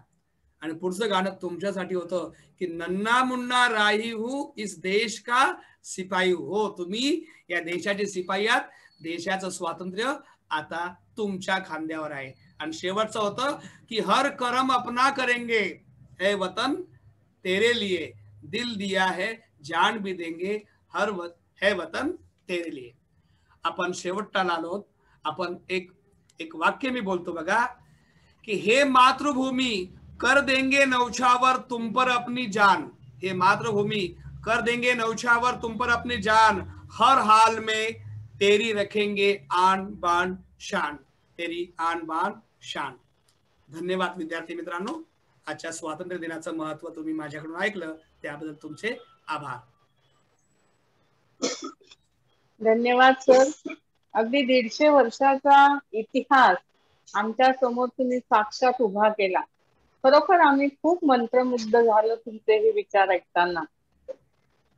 आणि पुढचं गाणं तुमच्यासाठी होतं की नन्ना मुन्ना राही हूं इस देश का सिपाही हो. तुम्ही या देशाचे सिपाही आहात, देशाचं स्वातंत्र्य आता तुमच्या खांद्यावर आहे. आणि शेवटचं होतं की हर करम अपना करेंगे, है वतन तेरे लिए, दिल दिया है जान भी देंगे, है वतन तेरे लिए. आपण शेवटाला आलोत. आपण एक वाक्य मी बोलतो बघा की हे मातृभूमी कर देंगे नौछावर तुम पर अपनी जान, हे मातृभूमी कर देंगे नौछावर तुम पर अपनी जान, हर हाल में तेरी रखेंगे आन बान शान, तेरी आन बान शान. धन्यवाद विद्यार्थी मित्रांनो. आजच्या स्वातंत्र्य दिनाचं महत्व तुम्ही माझ्याकडून ऐकलं, त्याबद्दल तुमचे आभार. धन्यवाद सर. अगदी 150 वर्षाचा इतिहास आमच्या समोर तुम्ही साक्षात उभा केला. खरोखर आम्ही खूप मंत्रमुग्ध झालो तुमचे हे विचार ऐकताना.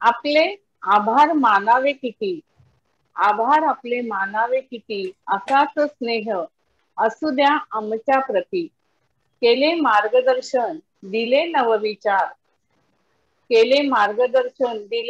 आपले आभार मानावे किती, आभार आपले मानावे किती, असाच स्नेह असू द्या आमच्या प्रती. केले मार्गदर्शन दिले नवविचार, केले मार्गदर्शन दिले